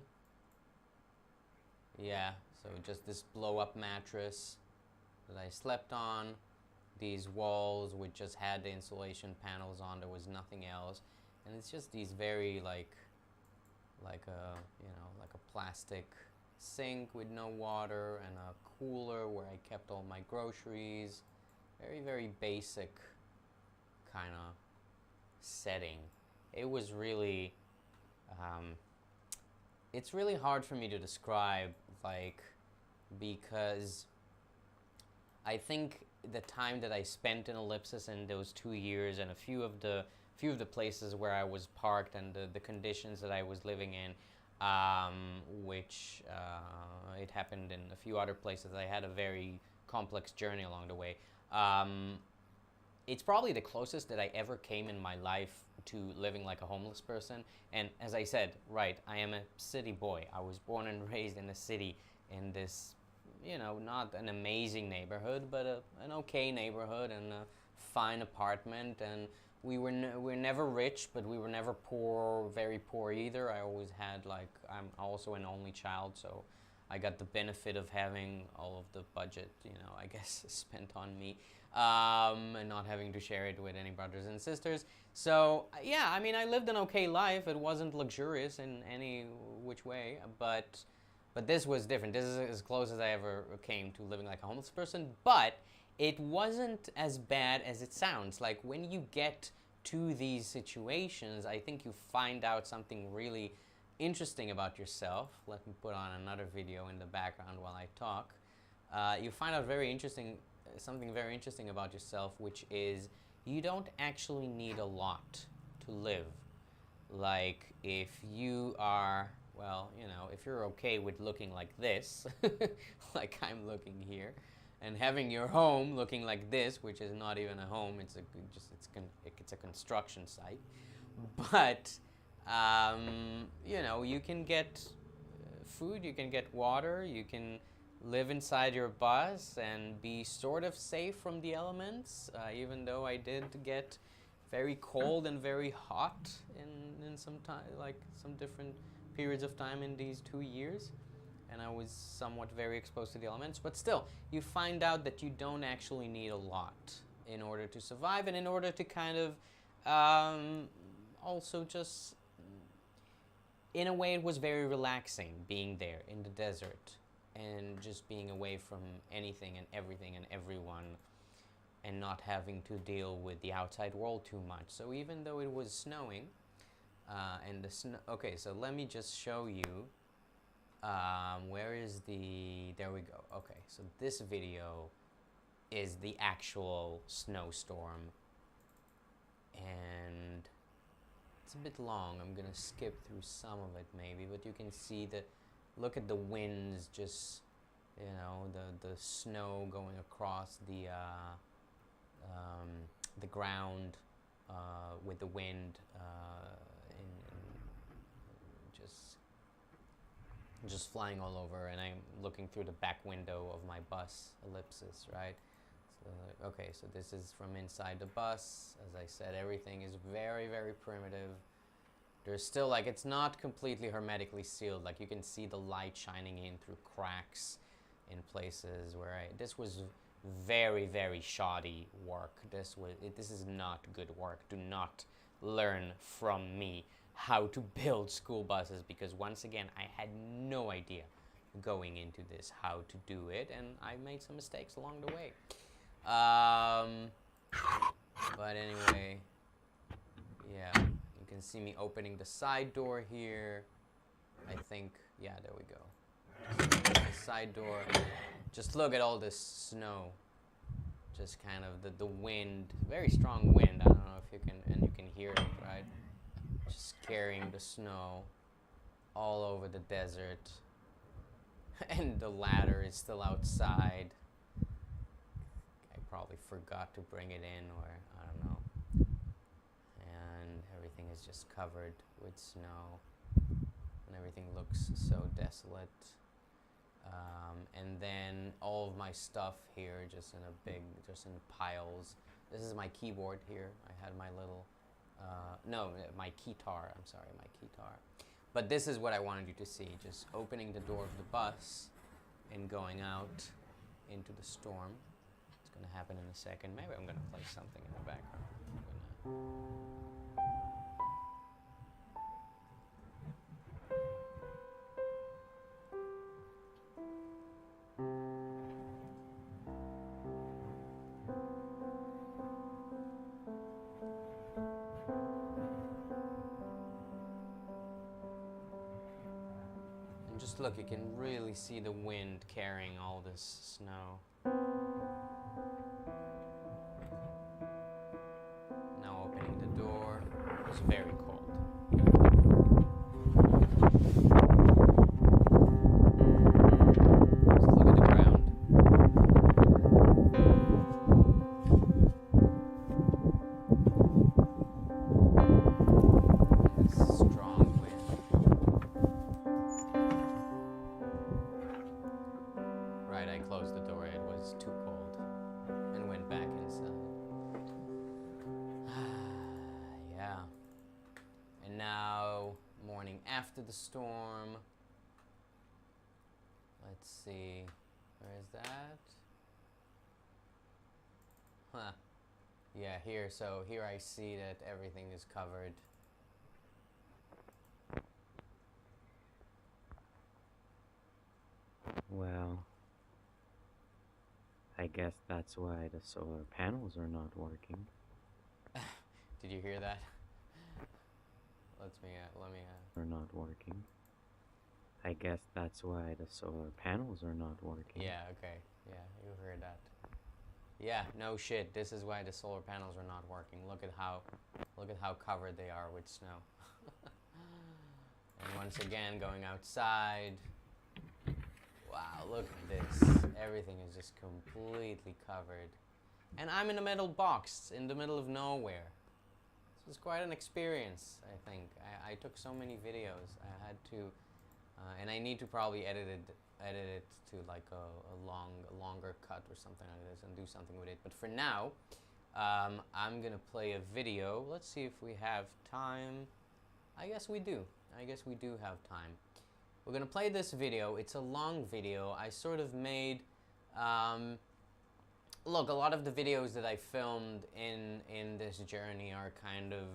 Yeah, so just this blow-up mattress that I slept on, these walls which just had the insulation panels on, there was nothing else, and it's just these very like a, you know, like a plastic sink with no water, and a cooler where I kept all my groceries. Very, very basic kind of setting. It was really, it's really hard for me to describe, like, because I think the time that I spent in Ellipsis in those 2 years, and a few of the places where I was parked, and the conditions that I was living in, which it happened in a few other places. I had a very complex journey along the way. It's probably the closest that I ever came in my life to living like a homeless person. And as I said, right, I am a city boy. I was born and raised in a city, in this, you know, not an amazing neighborhood, but an okay neighborhood, and a fine apartment. And we're never rich, but we were never poor, very poor either. I always had, like, I'm also an only child, so I got the benefit of having all of the budget, you know, I guess, spent on me, and not having to share it with any brothers and sisters. So yeah, I mean, I lived an okay life. It wasn't luxurious in any which way, but this was different. This is as close as I ever came to living like a homeless person, but it wasn't as bad as it sounds. Like, when you get to these situations, I think you find out something really interesting about yourself. Let me put on another video in the background while I talk. You find out something very interesting about yourself, which is you don't actually need a lot to live. Like, if you are, well, you know, if you're okay with looking like this, like I'm looking here, and having your home looking like this, which is not even a home, it's a construction site, but you know, you can get food, you can get water, you can live inside your bus and be sort of safe from the elements, even though I did get very cold and very hot in some time, like some different periods of time in these 2 years, and I was somewhat very exposed to the elements. But still, you find out that you don't actually need a lot in order to survive, and in order to kind of also just, in a way, it was very relaxing being there in the desert and just being away from anything and everything and everyone. and not having to deal with the outside world too much. So even though it was snowing, and the snow, okay, so let me just show you, where is the, there we go. Okay, so this video is the actual snowstorm, and it's a bit long. I'm gonna skip through some of it maybe, but you can see that, look at the winds, just, you know, the snow going across the ground with the wind, just flying all over, and I'm looking through the back window of my bus, Ellipsis, right? So, okay, so this is from inside the bus. As I said, everything is very, very primitive. There's still, like, it's not completely hermetically sealed. Like, you can see the light shining in through cracks in places where this was very, very shoddy work. This is not good work. Do not learn from me how to build school buses, because once again, I had no idea going into this how to do it, and I made some mistakes along the way. But anyway, yeah, you can see me opening the side door here. I think, yeah, there we go. Just the side door. Just look at all this snow. Just kind of the wind, very strong wind. I don't know if you can, and you can hear it, right? Just carrying the snow all over the desert. And the ladder is still outside. I probably forgot to bring it in, or I don't know. And everything is just covered with snow. And everything looks so desolate. And then all of my stuff here, just in piles. This is my keyboard here. I had my little, no, my keytar, I'm sorry, my keytar. But this is what I wanted you to see, just opening the door of the bus and going out into the storm. It's gonna happen in a second. Maybe I'm gonna play something in the background. Just look, you can really see the wind carrying all this snow. Now opening the door. It's very cold. Just look at the ground. This strong wind. Right, I closed the door. It was too cold, and went back inside. Yeah. And now, morning after the storm. Let's see. Where is that? Huh. Yeah, here. So here I see that everything is covered. Well, I guess that's why the solar panels are not working. Did you hear that? Let me. Are not working. I guess that's why the solar panels are not working. Yeah, okay. Yeah, you heard that. Yeah, no shit. This is why the solar panels are not working. Look at how covered they are with snow. And once again, going outside. Wow, look at this. Everything is just completely covered. And I'm in a metal box in the middle of nowhere. This was quite an experience, I think. I took so many videos. I had to, and I need to probably edit it to like a longer cut or something like this and do something with it. But for now, I'm gonna play a video. Let's see if we have time. I guess we do. I guess we do have time. We're gonna play this video. It's a long video. I sort of made, look, a lot of the videos that I filmed in this journey are kind of,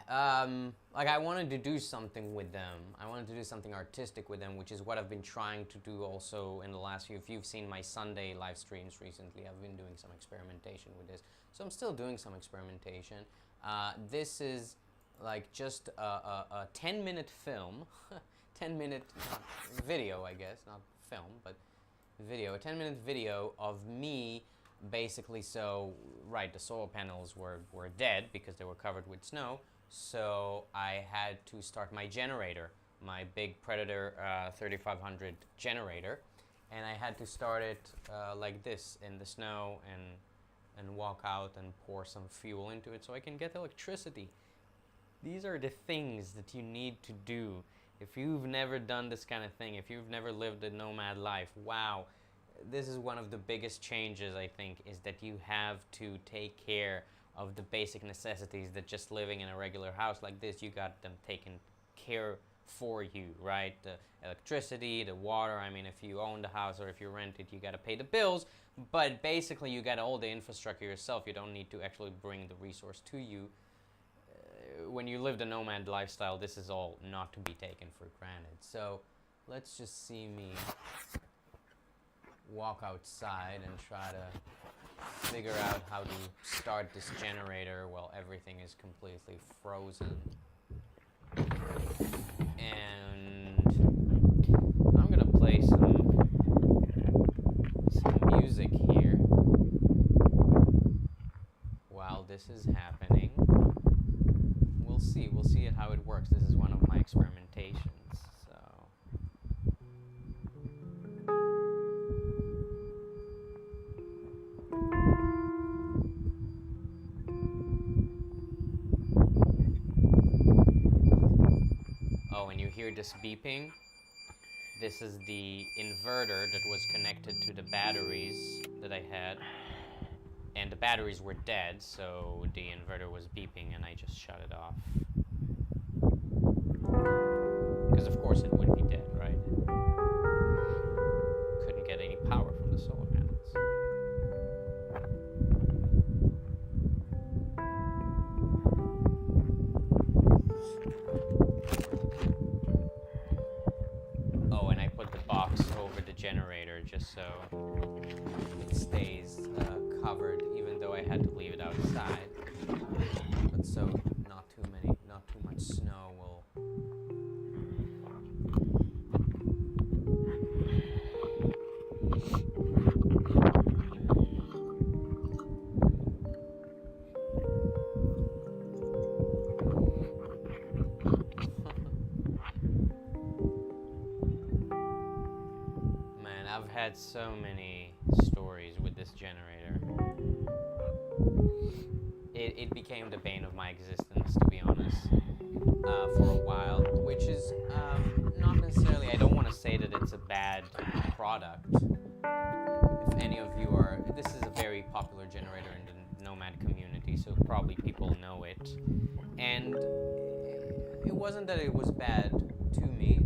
like I wanted to do something with them. I wanted to do something artistic with them, which is what I've been trying to do also in the last few. If you've seen my Sunday live streams recently, I've been doing some experimentation with this. So I'm still doing some experimentation. This is like just a 10-minute film, 10-minute video, I guess, not film, but video, a 10-minute video of me basically. So right, the solar panels were dead because they were covered with snow, so I had to start my generator, my big Predator 3500 generator, and I had to start it like this in the snow and walk out and pour some fuel into it so I can get electricity. These are the things that you need to do if you've never done this kind of thing, if you've never lived a nomad life. Wow, this is one of the biggest changes, I think, is that you have to take care of the basic necessities that just living in a regular house like this, you got them taken care for you, right? The electricity, the water. I mean, if you own the house or if you rent it, you got to pay the bills, but basically you got all the infrastructure yourself. You don't need to actually bring the resource to you. When you live the nomad lifestyle, this is all not to be taken for granted. So let's just see me walk outside and try to figure out how to start this generator while everything is completely frozen. And I'm gonna play some music here while this is happening. We'll see how it works. This is one of my experimentations. Oh, and you hear this beeping? This is the inverter that was connected to the batteries that I had. And the batteries were dead, so the inverter was beeping and I just shut it off. Because of course it would be dead, right? Couldn't get any power from the solar panels. Oh, and I put the box over the generator just so it stays covered, even though I had to leave it outside. But so not too much snow will. Man, I've had so many stories with this generator. It became the bane of my existence, to be honest, for a while, which is not necessarily, I don't want to say that it's a bad product. If any of you are, this is a very popular generator in the nomad community, so probably people know it. And it wasn't that it was bad to me.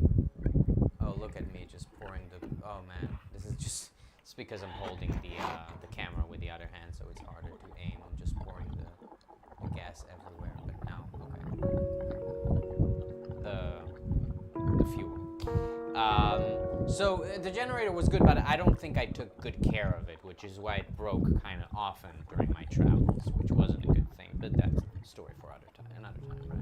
Oh, look at me just pouring the, oh man, this is just, it's because I'm holding the camera with the other hand, so it's harder to aim. I'm just pouring the gas everywhere, but now, okay. The fuel. So the generator was good, but I don't think I took good care of it, which is why it broke kind of often during my travels, which wasn't a good thing, but that's a story for another time, right?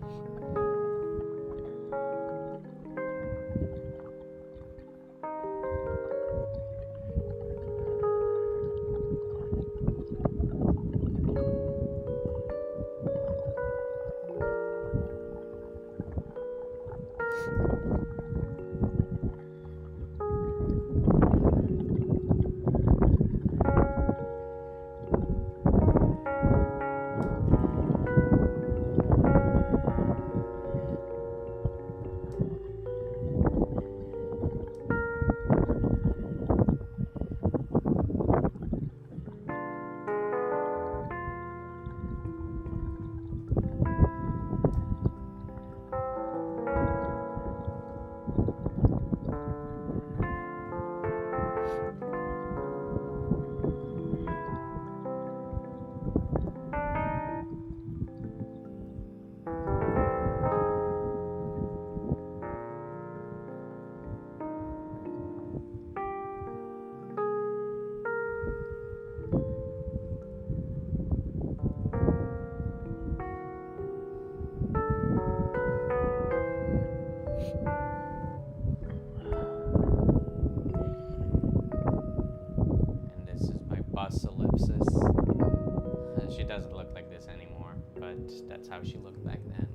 Ellipsis. She doesn't look like this anymore, but that's how she looked back then.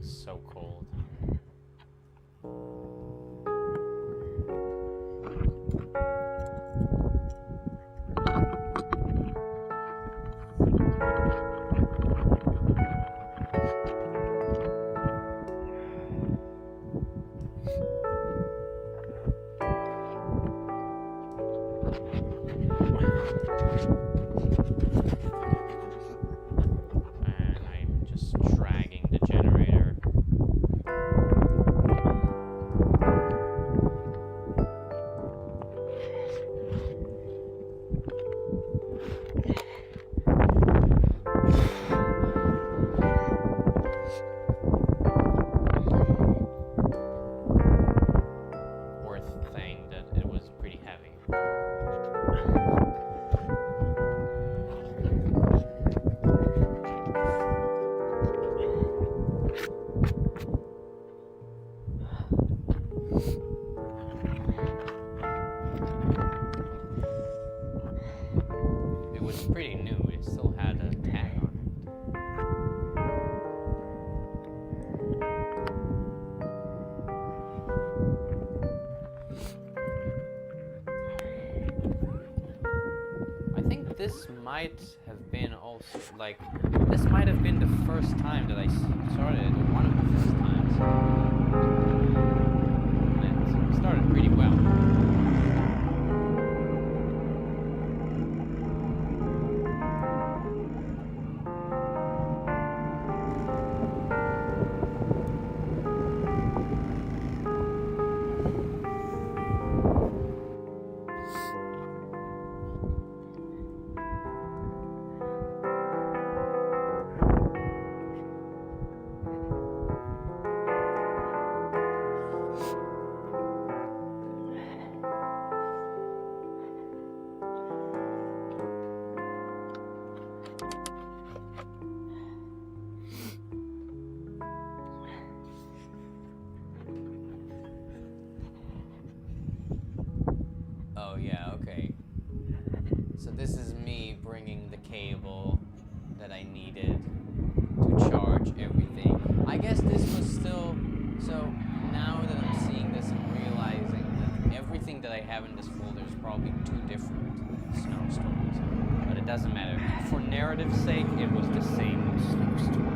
So cold. And I'm just dragging the generator. Worth saying that it was pretty heavy. It was pretty new, it still had a tag on it. I think this might have been also, like, this might have been the first time that I started it, or one of the first times. And it started pretty well. Oh yeah, okay. So this is me bringing the cable that I needed to charge everything. I guess this was still, so now that I'm seeing this, I'm realizing that everything that I have in this folder is probably two different snowstorms. But it doesn't matter. For narrative's sake, it was the same snowstorm.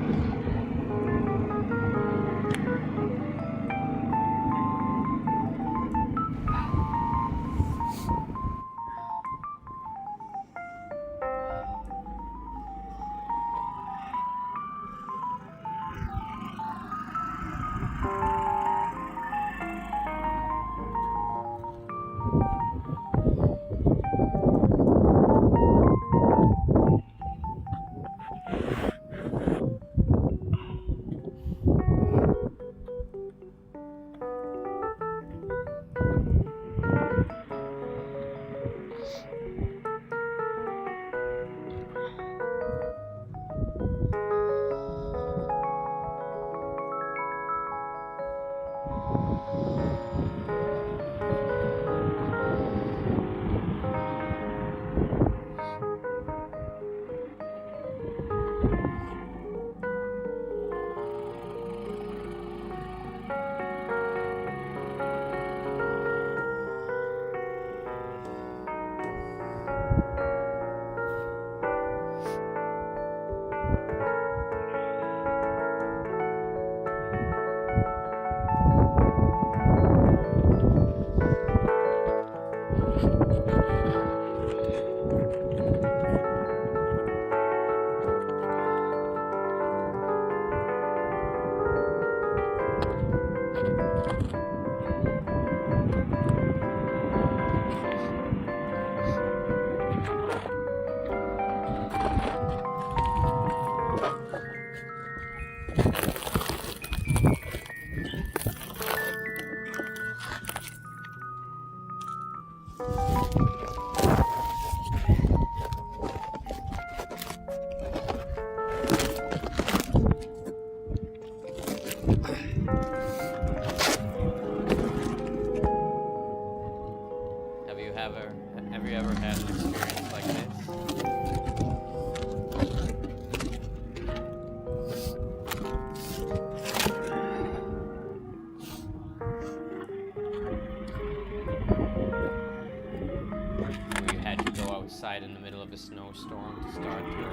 snowstorm to start your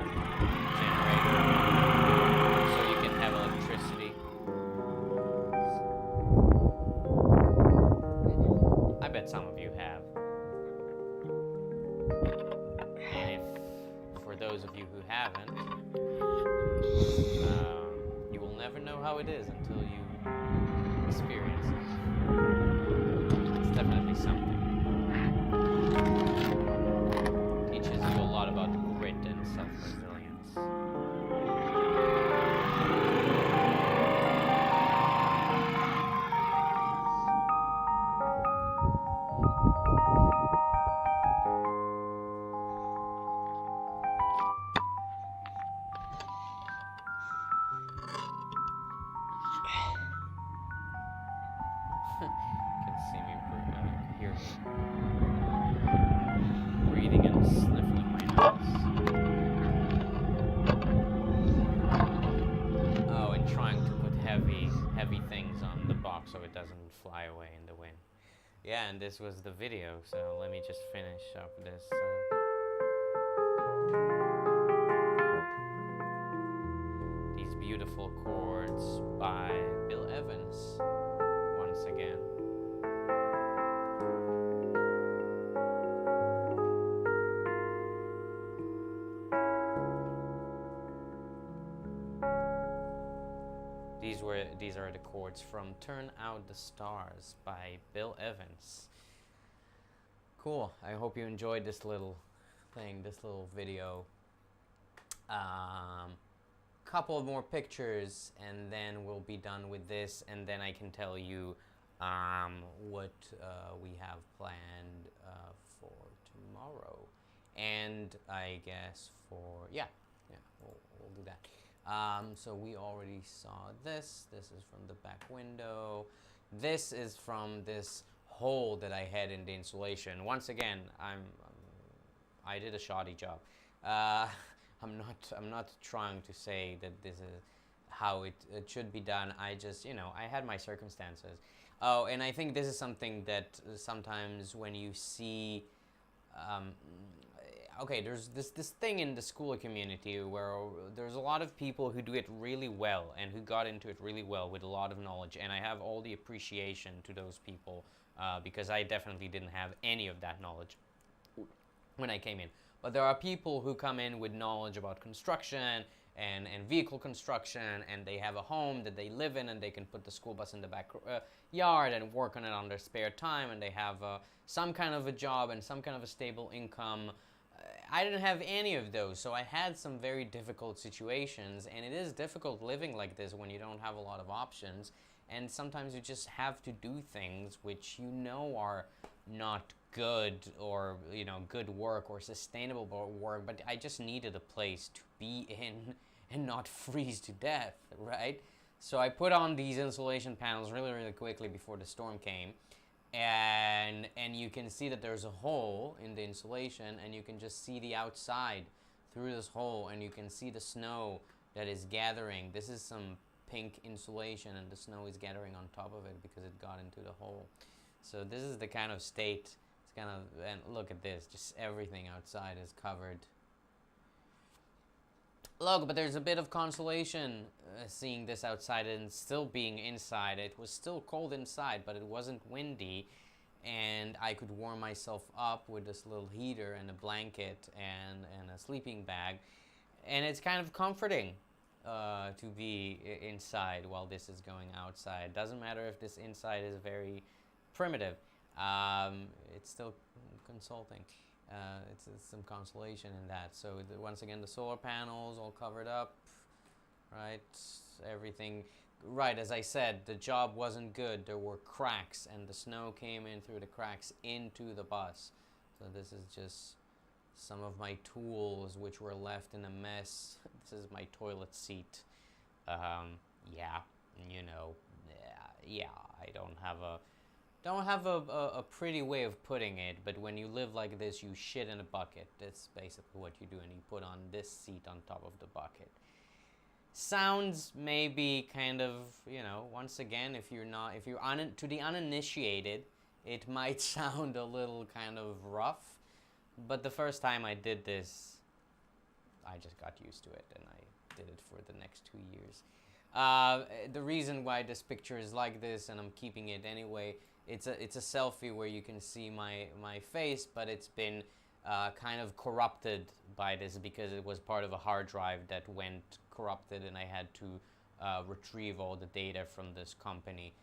generator so you can have electricity. I bet some of you have. And if, for those of you who haven't, you will never know how it is until you experience it. It's definitely something. Teaches you a lot about grit and self-resilience. You can see me, hear me breathing and sniffling my nose. Oh, and trying to put heavy things on the box so it doesn't fly away in the wind. Yeah, and this was the video, so let me just finish up this. These beautiful chords by Bill Evans, once again. These are the chords from Turn Out the Stars by Bill Evans. Cool. I hope you enjoyed this little thing, this little video. Couple of more pictures and then we'll be done with this, and then I can tell you what we have planned for tomorrow, and I guess for we'll do that. So we already saw this. This is from the back window. This is from this hole that I had in the insulation. Once again, I did a shoddy job. I'm not trying to say that this is how it should be done. I just, I had my circumstances. Oh, and I think this is something that sometimes when you see, okay, there's this thing in the school community where there's a lot of people who do it really well and who got into it really well with a lot of knowledge, and I have all the appreciation to those people because I definitely didn't have any of that knowledge when I came in. But there are people who come in with knowledge about construction and vehicle construction, and they have a home that they live in, and they can put the school bus in the back yard and work on it on their spare time, and they have some kind of a job and some kind of a stable income. I didn't have any of those, so I had some very difficult situations, and it is difficult living like this when you don't have a lot of options, and sometimes you just have to do things which are not good, or good work or sustainable work, but I just needed a place to be in and not freeze to death, right? So I put on these insulation panels really quickly before the storm came, and you can see that there's a hole in the insulation, and you can just see the outside through this hole, and you can see the snow that is gathering. This is some pink insulation, and the snow is gathering on top of it because it got into the hole. So this is the kind of state. It's kind of, and look at this, just everything outside is covered. Look, but there's a bit of consolation seeing this outside and still being inside. It was still cold inside, but it wasn't windy, and I could warm myself up with this little heater and a blanket and a sleeping bag, and it's kind of comforting to be inside while this is going outside. Doesn't matter if this inside is very primitive, it's still consulting. It's some consolation in that. So once again, the solar panels all covered up, right? Everything, right, as I said, the job wasn't good. There were cracks, and the snow came in through the cracks into the bus. So this is just some of my tools which were left in a mess. This is my toilet seat. Yeah, I don't have a pretty way of putting it, but when you live like this, you shit in a bucket. That's basically what you do, and you put on this seat on top of the bucket. Sounds maybe kind of, once again, if you're to the uninitiated, it might sound a little kind of rough, but the first time I did this, I just got used to it and I did it for the next 2 years. The reason why this picture is like this, and I'm keeping it anyway, it's a selfie where you can see my face, but it's been kind of corrupted by this because it was part of a hard drive that went corrupted, and I had to retrieve all the data from this company.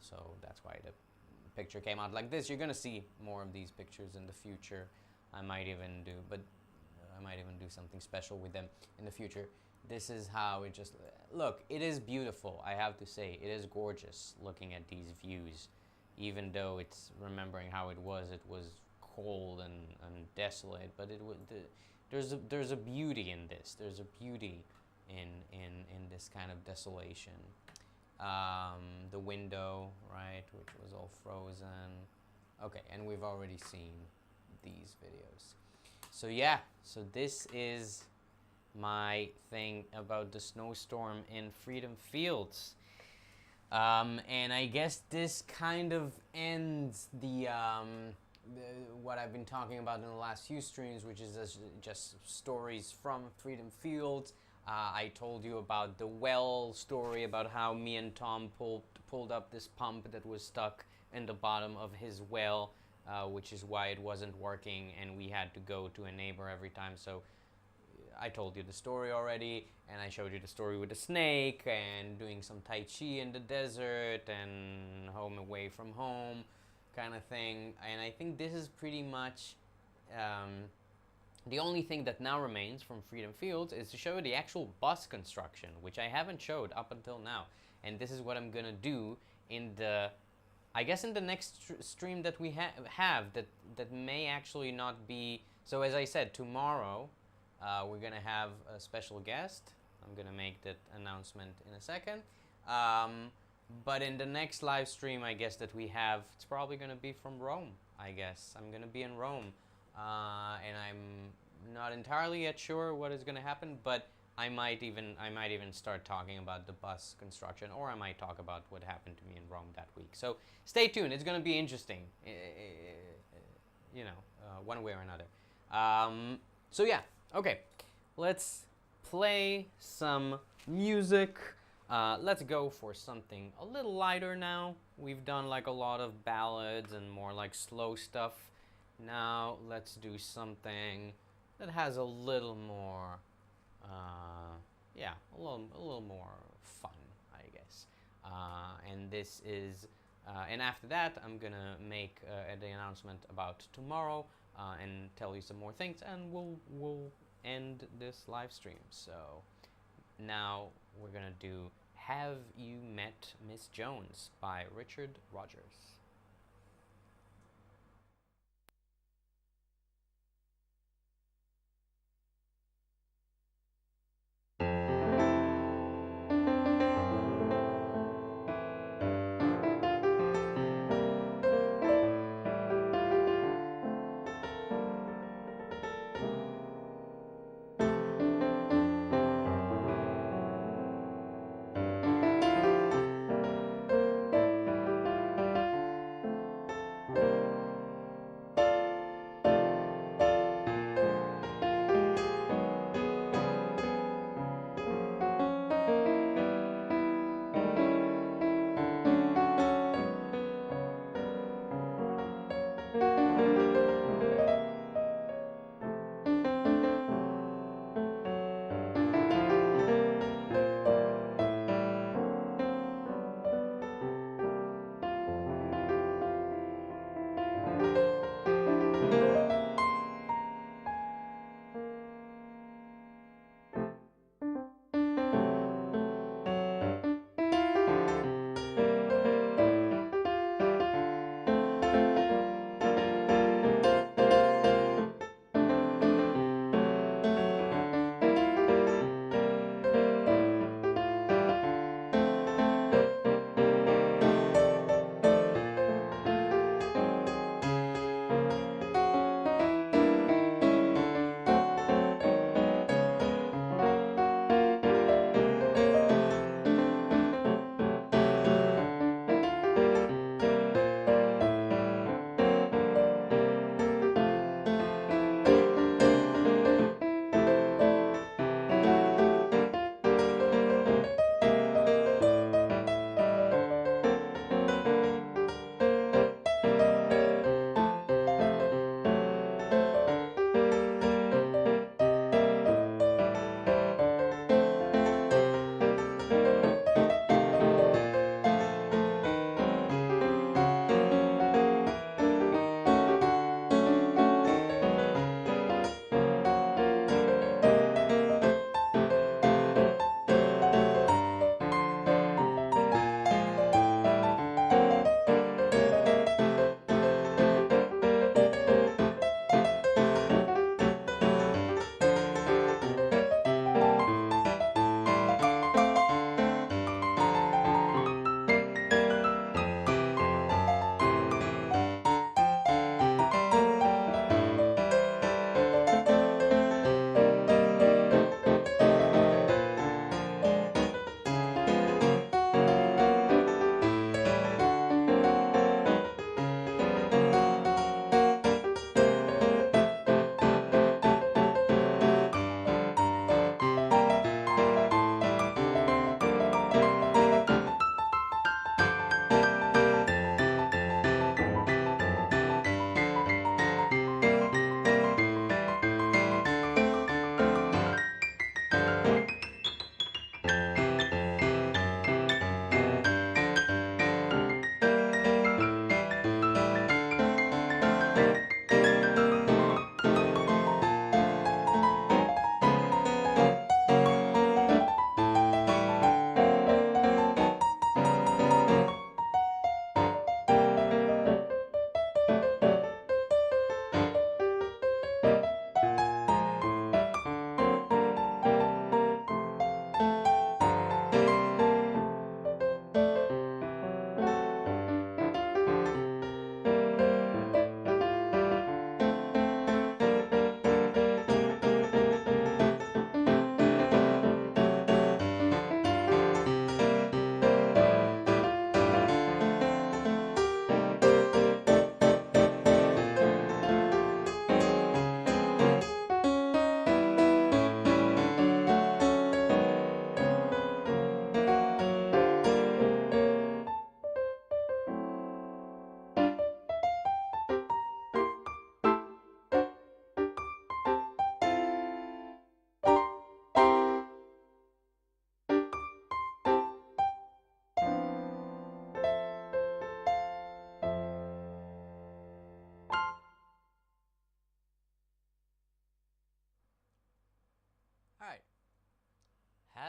So that's why the picture came out like this. You're gonna see more of these pictures in the future. I might even do something special with them in the future. This is how it just look. It is beautiful, I have to say. It is gorgeous looking at these views, even though it's remembering how it was cold and desolate, but there's a beauty in this. There's a beauty in this kind of desolation. The window, right, which was all frozen. Okay, and we've already seen these videos. So yeah, so this is my thing about the snowstorm in Freedom Fields. And I guess this kind of ends what I've been talking about in the last few streams, which is just stories from Freedom Fields. I told you about the well story, about how me and Tom pulled up this pump that was stuck in the bottom of his well, which is why it wasn't working, and we had to go to a neighbor every time. So I told you the story already, and I showed you the story with the snake and doing some Tai Chi in the desert and home away from home kind of thing. And I think this is pretty much the only thing that now remains from Freedom Fields is to show the actual bus construction, which I haven't showed up until now. And this is what I'm gonna do in the, I guess in the next stream that we have that may actually not be, so as I said, tomorrow we're gonna have a special guest. I'm gonna make that announcement in a second. But in the next live stream, I guess that we have, it's probably gonna be from Rome. I guess I'm gonna be in Rome, and I'm not entirely yet sure what is gonna happen. But I might even start talking about the bus construction, or I might talk about what happened to me in Rome that week. So stay tuned. It's gonna be interesting, one way or another. So yeah. Okay, let's play some music. Let's go for something a little lighter now. We've done like a lot of ballads and more like slow stuff. Now let's do something that has a little more, a little more fun, I guess. And this is, and after that, I'm gonna make the announcement about tomorrow and tell you some more things, and we'll end this live stream. So now we're gonna do Have You Met Miss Jones by Richard Rogers.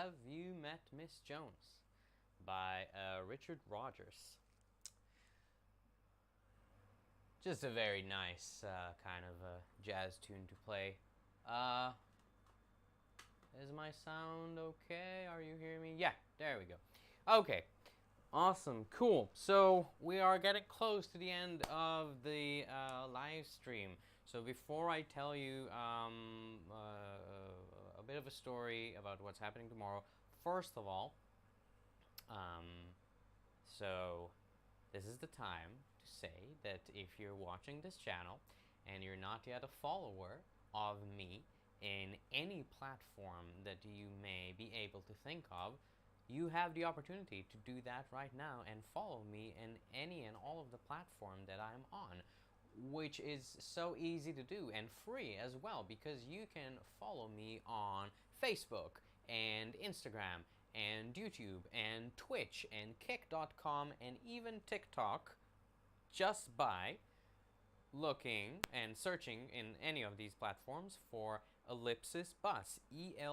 Have You Met Miss Jones by Richard Rogers. Just a very nice kind of jazz tune to play. Is my sound okay? Are you hearing me? Yeah, there we go. Okay, awesome, cool. So we are getting close to the end of the live stream. So before I tell you a bit of a story about what's happening tomorrow, first of all, so this is the time to say that if you're watching this channel and you're not yet a follower of me in any platform that you may be able to think of, you have the opportunity to do that right now and follow me in any and all of the platform that I'm on, which is so easy to do and free as well, because you can follow me on Facebook and Instagram and YouTube and Twitch and Kick.com and even TikTok just by looking and searching in any of these platforms for Ellipsis Bus, ELLIPSISBUS.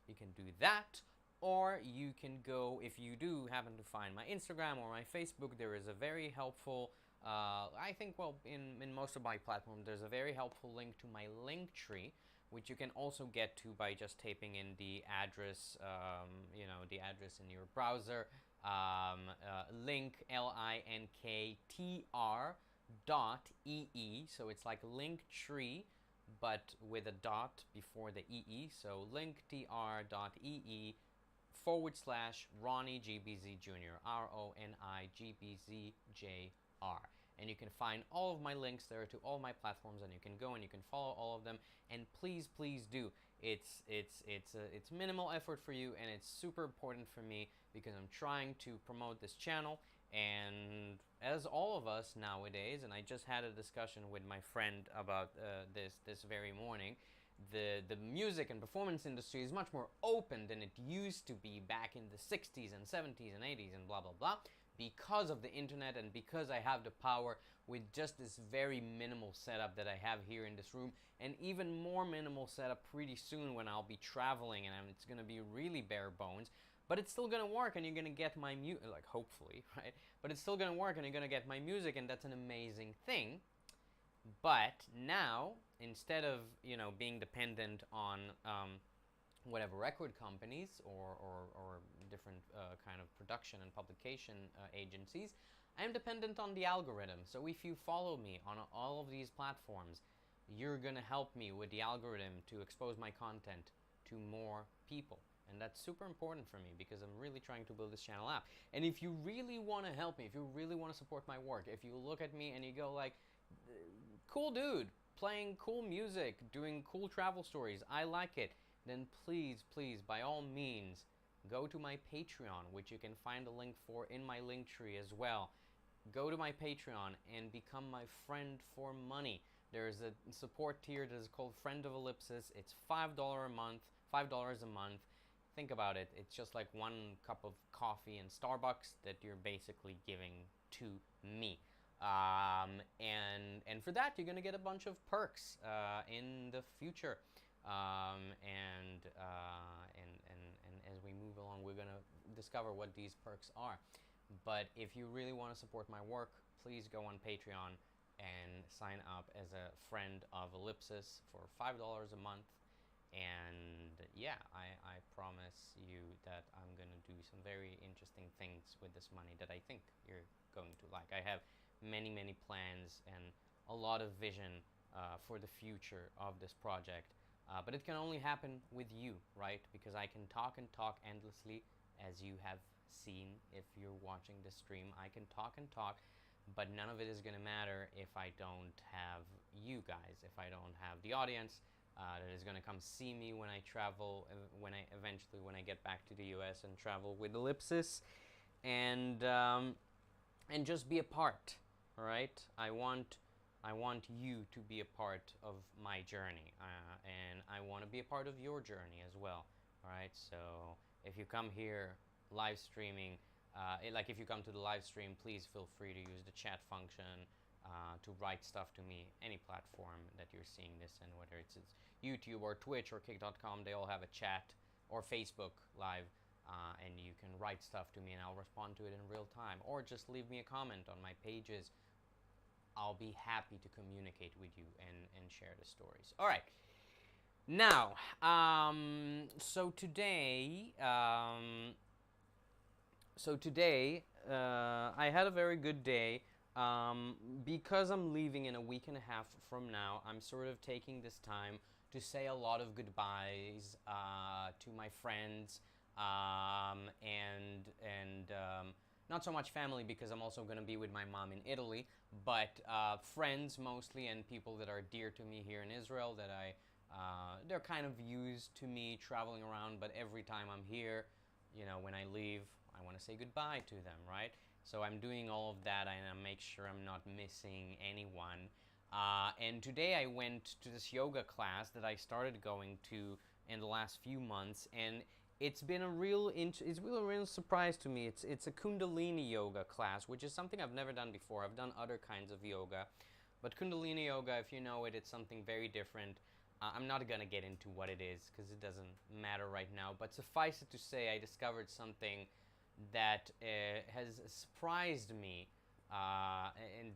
You can do that, or you can go, if you do happen to find my Instagram or my Facebook, there is a very helpful, I think, well, in most of my platforms, there's a very helpful link to my link tree, which you can also get to by just typing in the address, the address in your browser, link linktr.ee, so it's like link tree but with a dot before the ee, so linktr.ee /Ronnie GBZ Jr. RONIGBZJR. And you can find all of my links there to all my platforms, and you can go and you can follow all of them. And please, please do. It's minimal effort for you, and it's super important for me because I'm trying to promote this channel. And as all of us nowadays, and I just had a discussion with my friend about this very morning, the music and performance industry is much more open than it used to be back in the 60s and 70s and 80s and blah blah blah, because of the internet and because I have the power with just this very minimal setup that I have here in this room, and even more minimal setup pretty soon when I'll be traveling, and it's gonna be really bare bones, but it's still gonna work, and you're gonna get my music, like, hopefully, right? But it's still gonna work, and you're gonna get my music, and that's an amazing thing. But now, instead of being dependent on whatever record companies or different kind of production and publication agencies, I'm dependent on the algorithm. So if you follow me on all of these platforms, you're gonna help me with the algorithm to expose my content to more people. And that's super important for me because I'm really trying to build this channel out. And if you really want to help me, if you really want to support my work, if you look at me and you go like, cool dude, playing cool music, doing cool travel stories, I like it, then please, please, by all means, go to my Patreon, which you can find a link for in my link tree as well. Go to my Patreon and become my friend for money. There's a support tier that is called Friend of Ellipsis. It's $5 a month, $5 a month. Think about it. It's just like one cup of coffee in Starbucks that you're basically giving to me. And for that, you're gonna get a bunch of perks in the future. And as we move along, we're gonna discover what these perks are. But if you really want to support my work, please go on Patreon and sign up as a friend of Ellipsis for $5 a month. And yeah, I promise you that I'm gonna do some very interesting things with this money that I think you're going to like. I have many plans and a lot of vision for the future of this project, but it can only happen with you, right? Because I can talk and talk endlessly, as you have seen if you're watching this stream. I can talk and talk, but none of it is gonna matter if I don't have you guys, if I don't have the audience that is gonna come see me when I travel, when I get back to the US and travel with Ellipsis, and just be a part. All right, I want you to be a part of my journey, and I want to be a part of your journey as well. All right, so if you come here live streaming, like if you come to the live stream, please feel free to use the chat function. to write stuff to me, any platform that you're seeing this in, whether it's YouTube or Twitch or Kick.com, they all have a chat, or Facebook Live, and you can write stuff to me and I'll respond to it in real time, or just leave me a comment on my pages. I'll be happy to communicate with you and share the stories. All right. Now, so today, I had a very good day. Because I'm leaving in a week and a half from now, I'm sort of taking this time to say a lot of goodbyes to my friends, and not so much family, because I'm also going to be with my mom in Italy, but friends mostly, and people that are dear to me here in Israel, that they're kind of used to me traveling around, but every time I'm here, when I leave, I want to say goodbye to them, right? So I'm doing all of that, and I make sure I'm not missing anyone. And today I went to this yoga class that I started going to in the last few months, and it's been a real surprise to me. It's a Kundalini yoga class, which is something I've never done before. I've done other kinds of yoga, but Kundalini yoga, if you know it, it's something very different. I'm not gonna get into what it is because it doesn't matter right now. But suffice it to say, I discovered something that has surprised me, and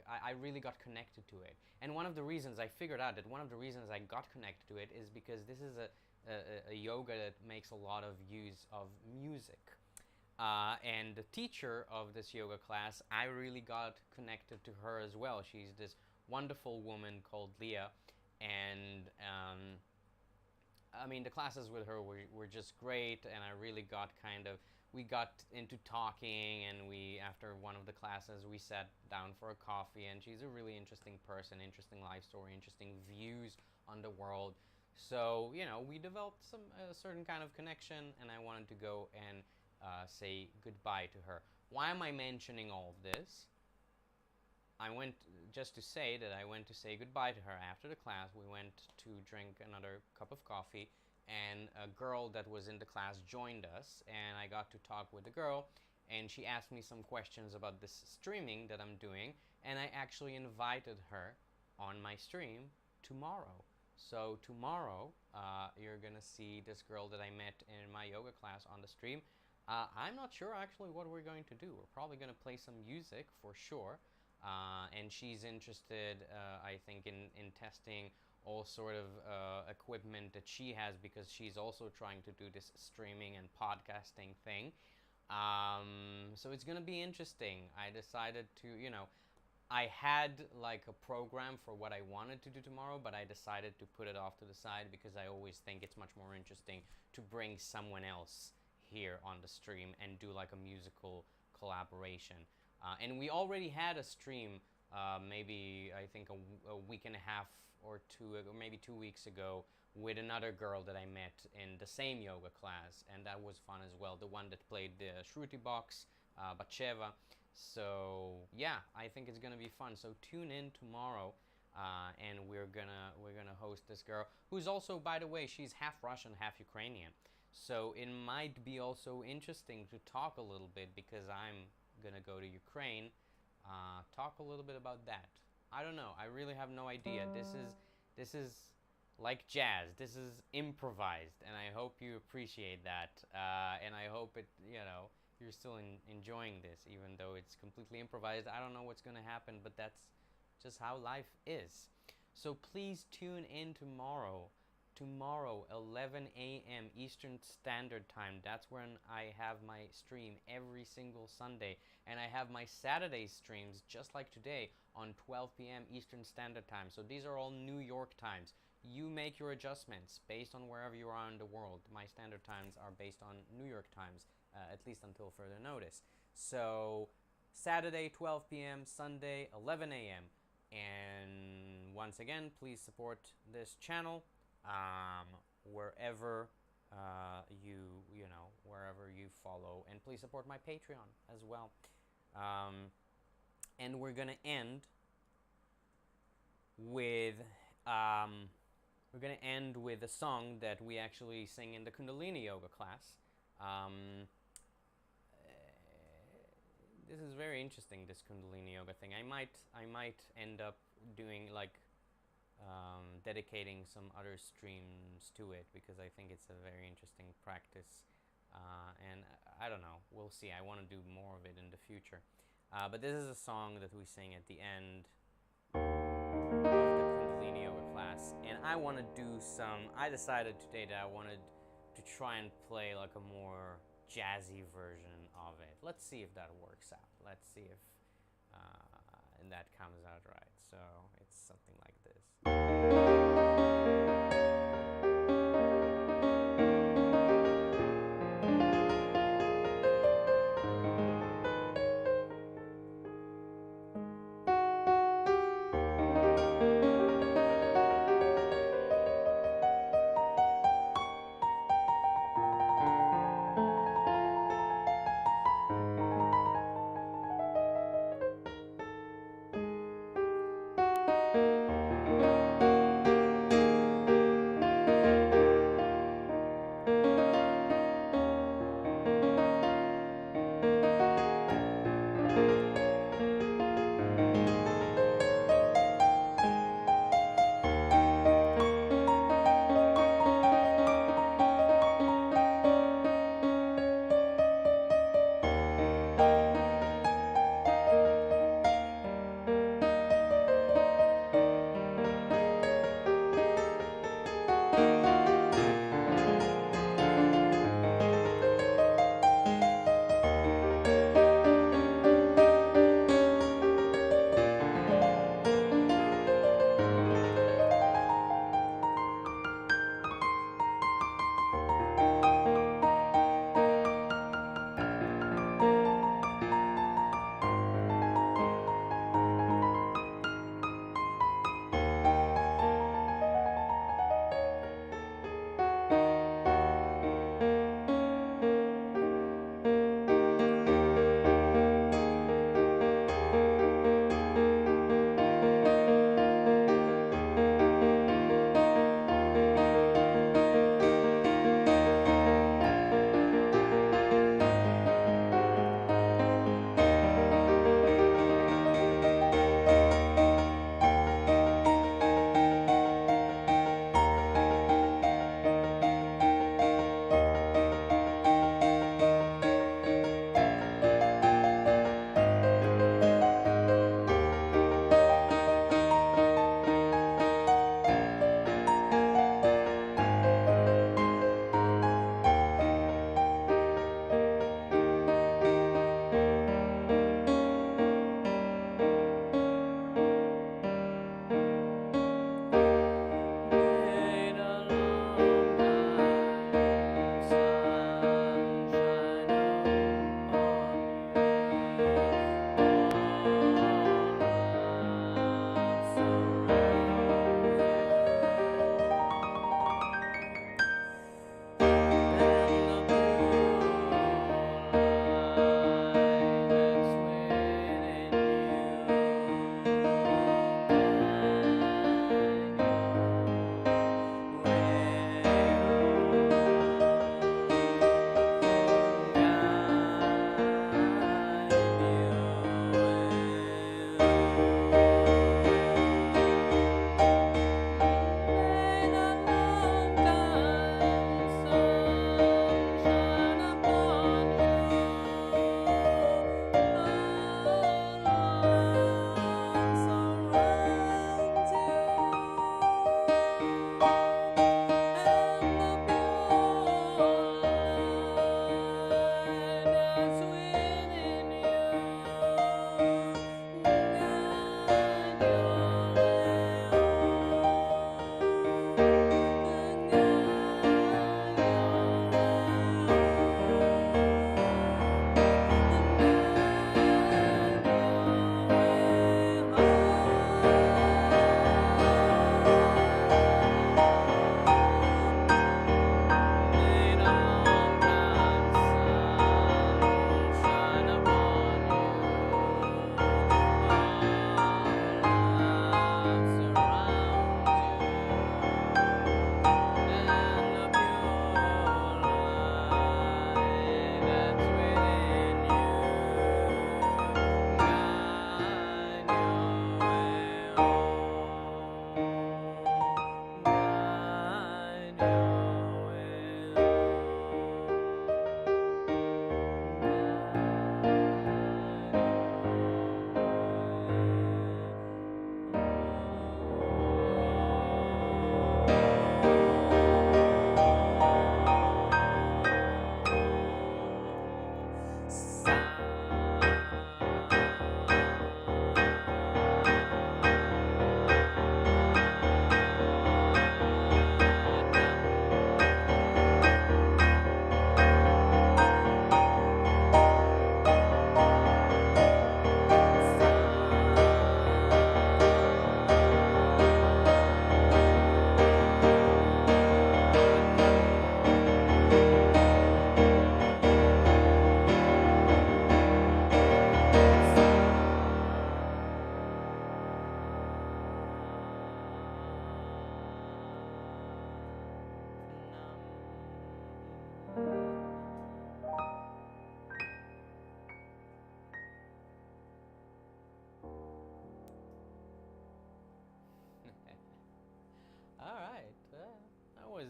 I really got connected to it. And I figured out that one of the reasons I got connected to it is because this is a yoga that makes a lot of use of music. And the teacher of this yoga class, I really got connected to her as well. She's this wonderful woman called Leah, and I mean, the classes with her were just great, and I really we got into talking, and after one of the classes, we sat down for a coffee, and she's a really interesting person, interesting life story, interesting views on the world. So, we developed a certain kind of connection, and I wanted to go and say goodbye to her. Why am I mentioning all of this? I went just to say that I went to say goodbye to her after the class. We went to drink another cup of coffee, and a girl that was in the class joined us, and I got to talk with the girl, and she asked me some questions about this streaming that I'm doing, and I actually invited her on my stream tomorrow. So tomorrow, you're gonna see this girl that I met in my yoga class on the stream. I'm not sure actually what we're going to do. We're probably gonna play some music for sure. And she's interested, I think, in testing all sort of equipment that she has, because she's also trying to do this streaming and podcasting thing. So it's gonna be interesting. I decided to, I had like a program for what I wanted to do tomorrow, but I decided to put it off to the side because I always think it's much more interesting to bring someone else here on the stream and do like a musical collaboration. And we already had a stream, maybe I think a week and a half or maybe 2 weeks ago, with another girl that I met in the same yoga class, and that was fun as well. The one that played the Shruti box, Batsheva. So yeah, I think it's gonna be fun. So tune in tomorrow, and we're gonna host this girl, who's also, by the way, she's half Russian, half Ukrainian. So it might be also interesting to talk a little bit, because I'm gonna go to Ukraine, talk a little bit about that. I don't know, I really have no idea. This is like jazz. This is improvised, and I hope you appreciate that, and I hope you're still enjoying this, even though it's completely improvised. I don't know what's gonna happen, but that's just how life is. So please tune in tomorrow, 11 a.m. Eastern Standard Time. That's when I have my stream every single Sunday, and I have my Saturday streams just like today on 12 p.m. Eastern Standard Time. So these are all New York times. You make your adjustments based on wherever you are in the world. My standard times are based on New York times, at least until further notice. So Saturday 12 p.m., Sunday 11 a.m. And once again, please support this channel, wherever wherever you follow, and please support my Patreon as well. And we're gonna end with a song that we actually sing in the Kundalini yoga class. this is very interesting, this Kundalini yoga thing. I might end up doing like dedicating some other streams to it, because I think it's a very interesting practice, and I don't know, we'll see. I want to do more of it in the future, but this is a song that we sing at the end of the Kundalini yoga class, and I want to do some. I decided today that I wanted to try and play like a more jazzy version of it. Let's see if that works out. Let's see if and that comes out right. So it's something like this.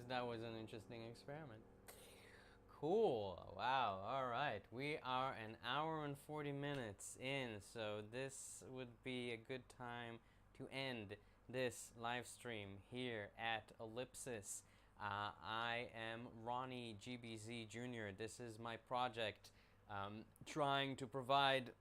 that was an interesting experiment. Cool. Wow. All right. We are an hour and 40 minutes in, so this would be a good time to end this live stream here at Ellipsis. I am Ronnie GBZ Jr. This is my project, trying to provide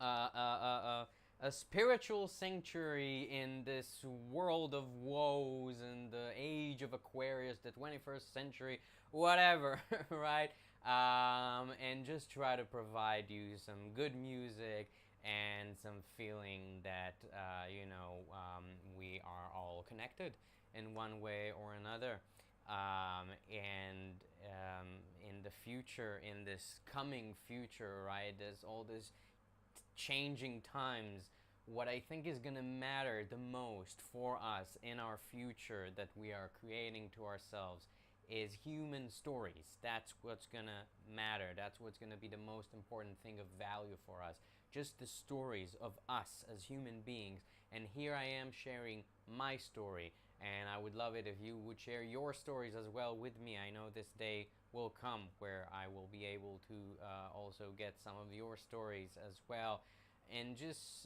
a spiritual sanctuary in this world of woes and the age of Aquarius, the 21st century, whatever, right? And just try to provide you some good music and some feeling that, we are all connected in one way or another. In the future, in this coming future, right, there's all this changing times. What I think is going to matter the most for us in our future that we are creating to ourselves is human stories. That's what's going to matter. That's what's going to be the most important thing of value for us. Just the stories of us as human beings. And here I am sharing my story. And I would love it if you would share your stories as well with me. I know this day will come where I will be able to also get some of your stories as well. And just,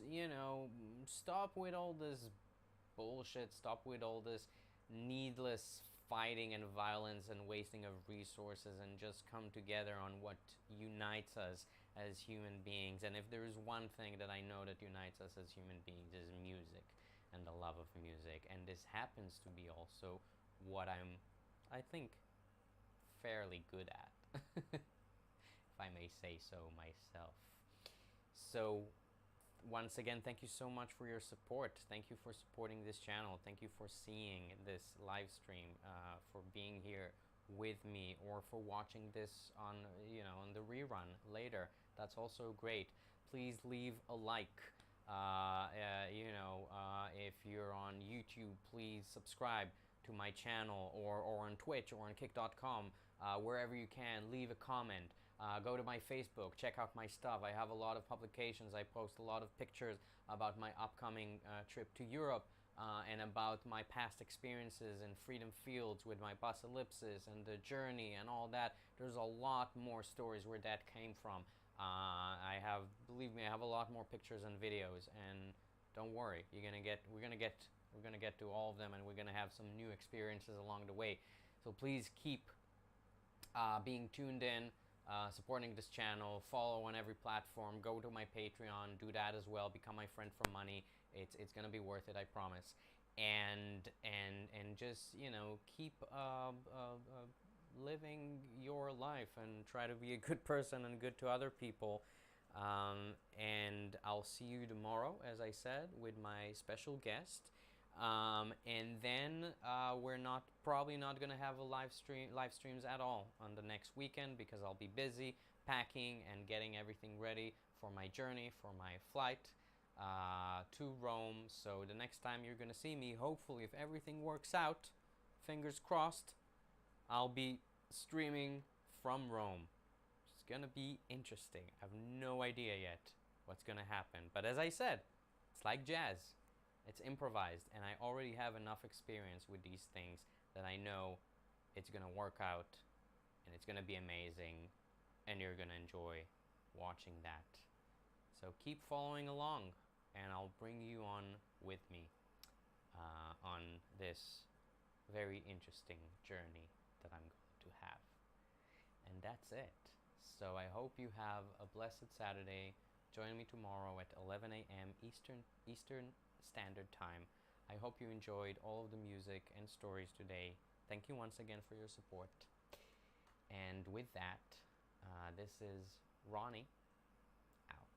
stop with all this bullshit, stop with all this needless fighting and violence and wasting of resources, and just come together on what unites us as human beings. And if there is one thing that I know that unites us as human beings, is music and the love of music. And this happens to be also what I think, fairly good at, if I may say so myself. So once again, thank you so much for your support. Thank you for supporting this channel. Thank you for seeing this live stream, for being here with me, or for watching this on on the rerun later. That's also great. Please leave a like. If you're on YouTube, please subscribe to my channel, or on Twitch or on kick.com, wherever you can. Leave a comment. Go to my Facebook, check out my stuff. I have a lot of publications. I post a lot of pictures about my upcoming trip to Europe, and about my past experiences in Freedom Fields with my bus Ellipsis and the journey and all that. There's a lot more stories where that came from. Believe me, I have a lot more pictures and videos, and don't worry, we're gonna get to all of them, and we're gonna have some new experiences along the way. So please keep being tuned in, supporting this channel, follow on every platform, go to my Patreon, do that as well, become my friend for money. It's gonna be worth it, I promise. And just keep living your life and try to be a good person and good to other people. And I'll see you tomorrow, as I said, with my special guest. And then we're probably not gonna have live streams at all on the next weekend, because I'll be busy packing and getting everything ready for my journey, for my flight to Rome. So the next time you're gonna see me, hopefully, if everything works out, fingers crossed, I'll be streaming from Rome. It's gonna be interesting. I have no idea yet what's gonna happen, but as I said, it's like jazz. It's improvised, and I already have enough experience with these things that I know it's gonna work out, and it's gonna be amazing, and you're gonna enjoy watching that. So keep following along, and I'll bring you on with me on this very interesting journey that I'm going to have. And that's it. So I hope you have a blessed Saturday. Join me tomorrow at 11 a.m. Eastern Standard Time. I hope you enjoyed all of the music and stories today. Thank you once again for your support. And with that, this is Ronnie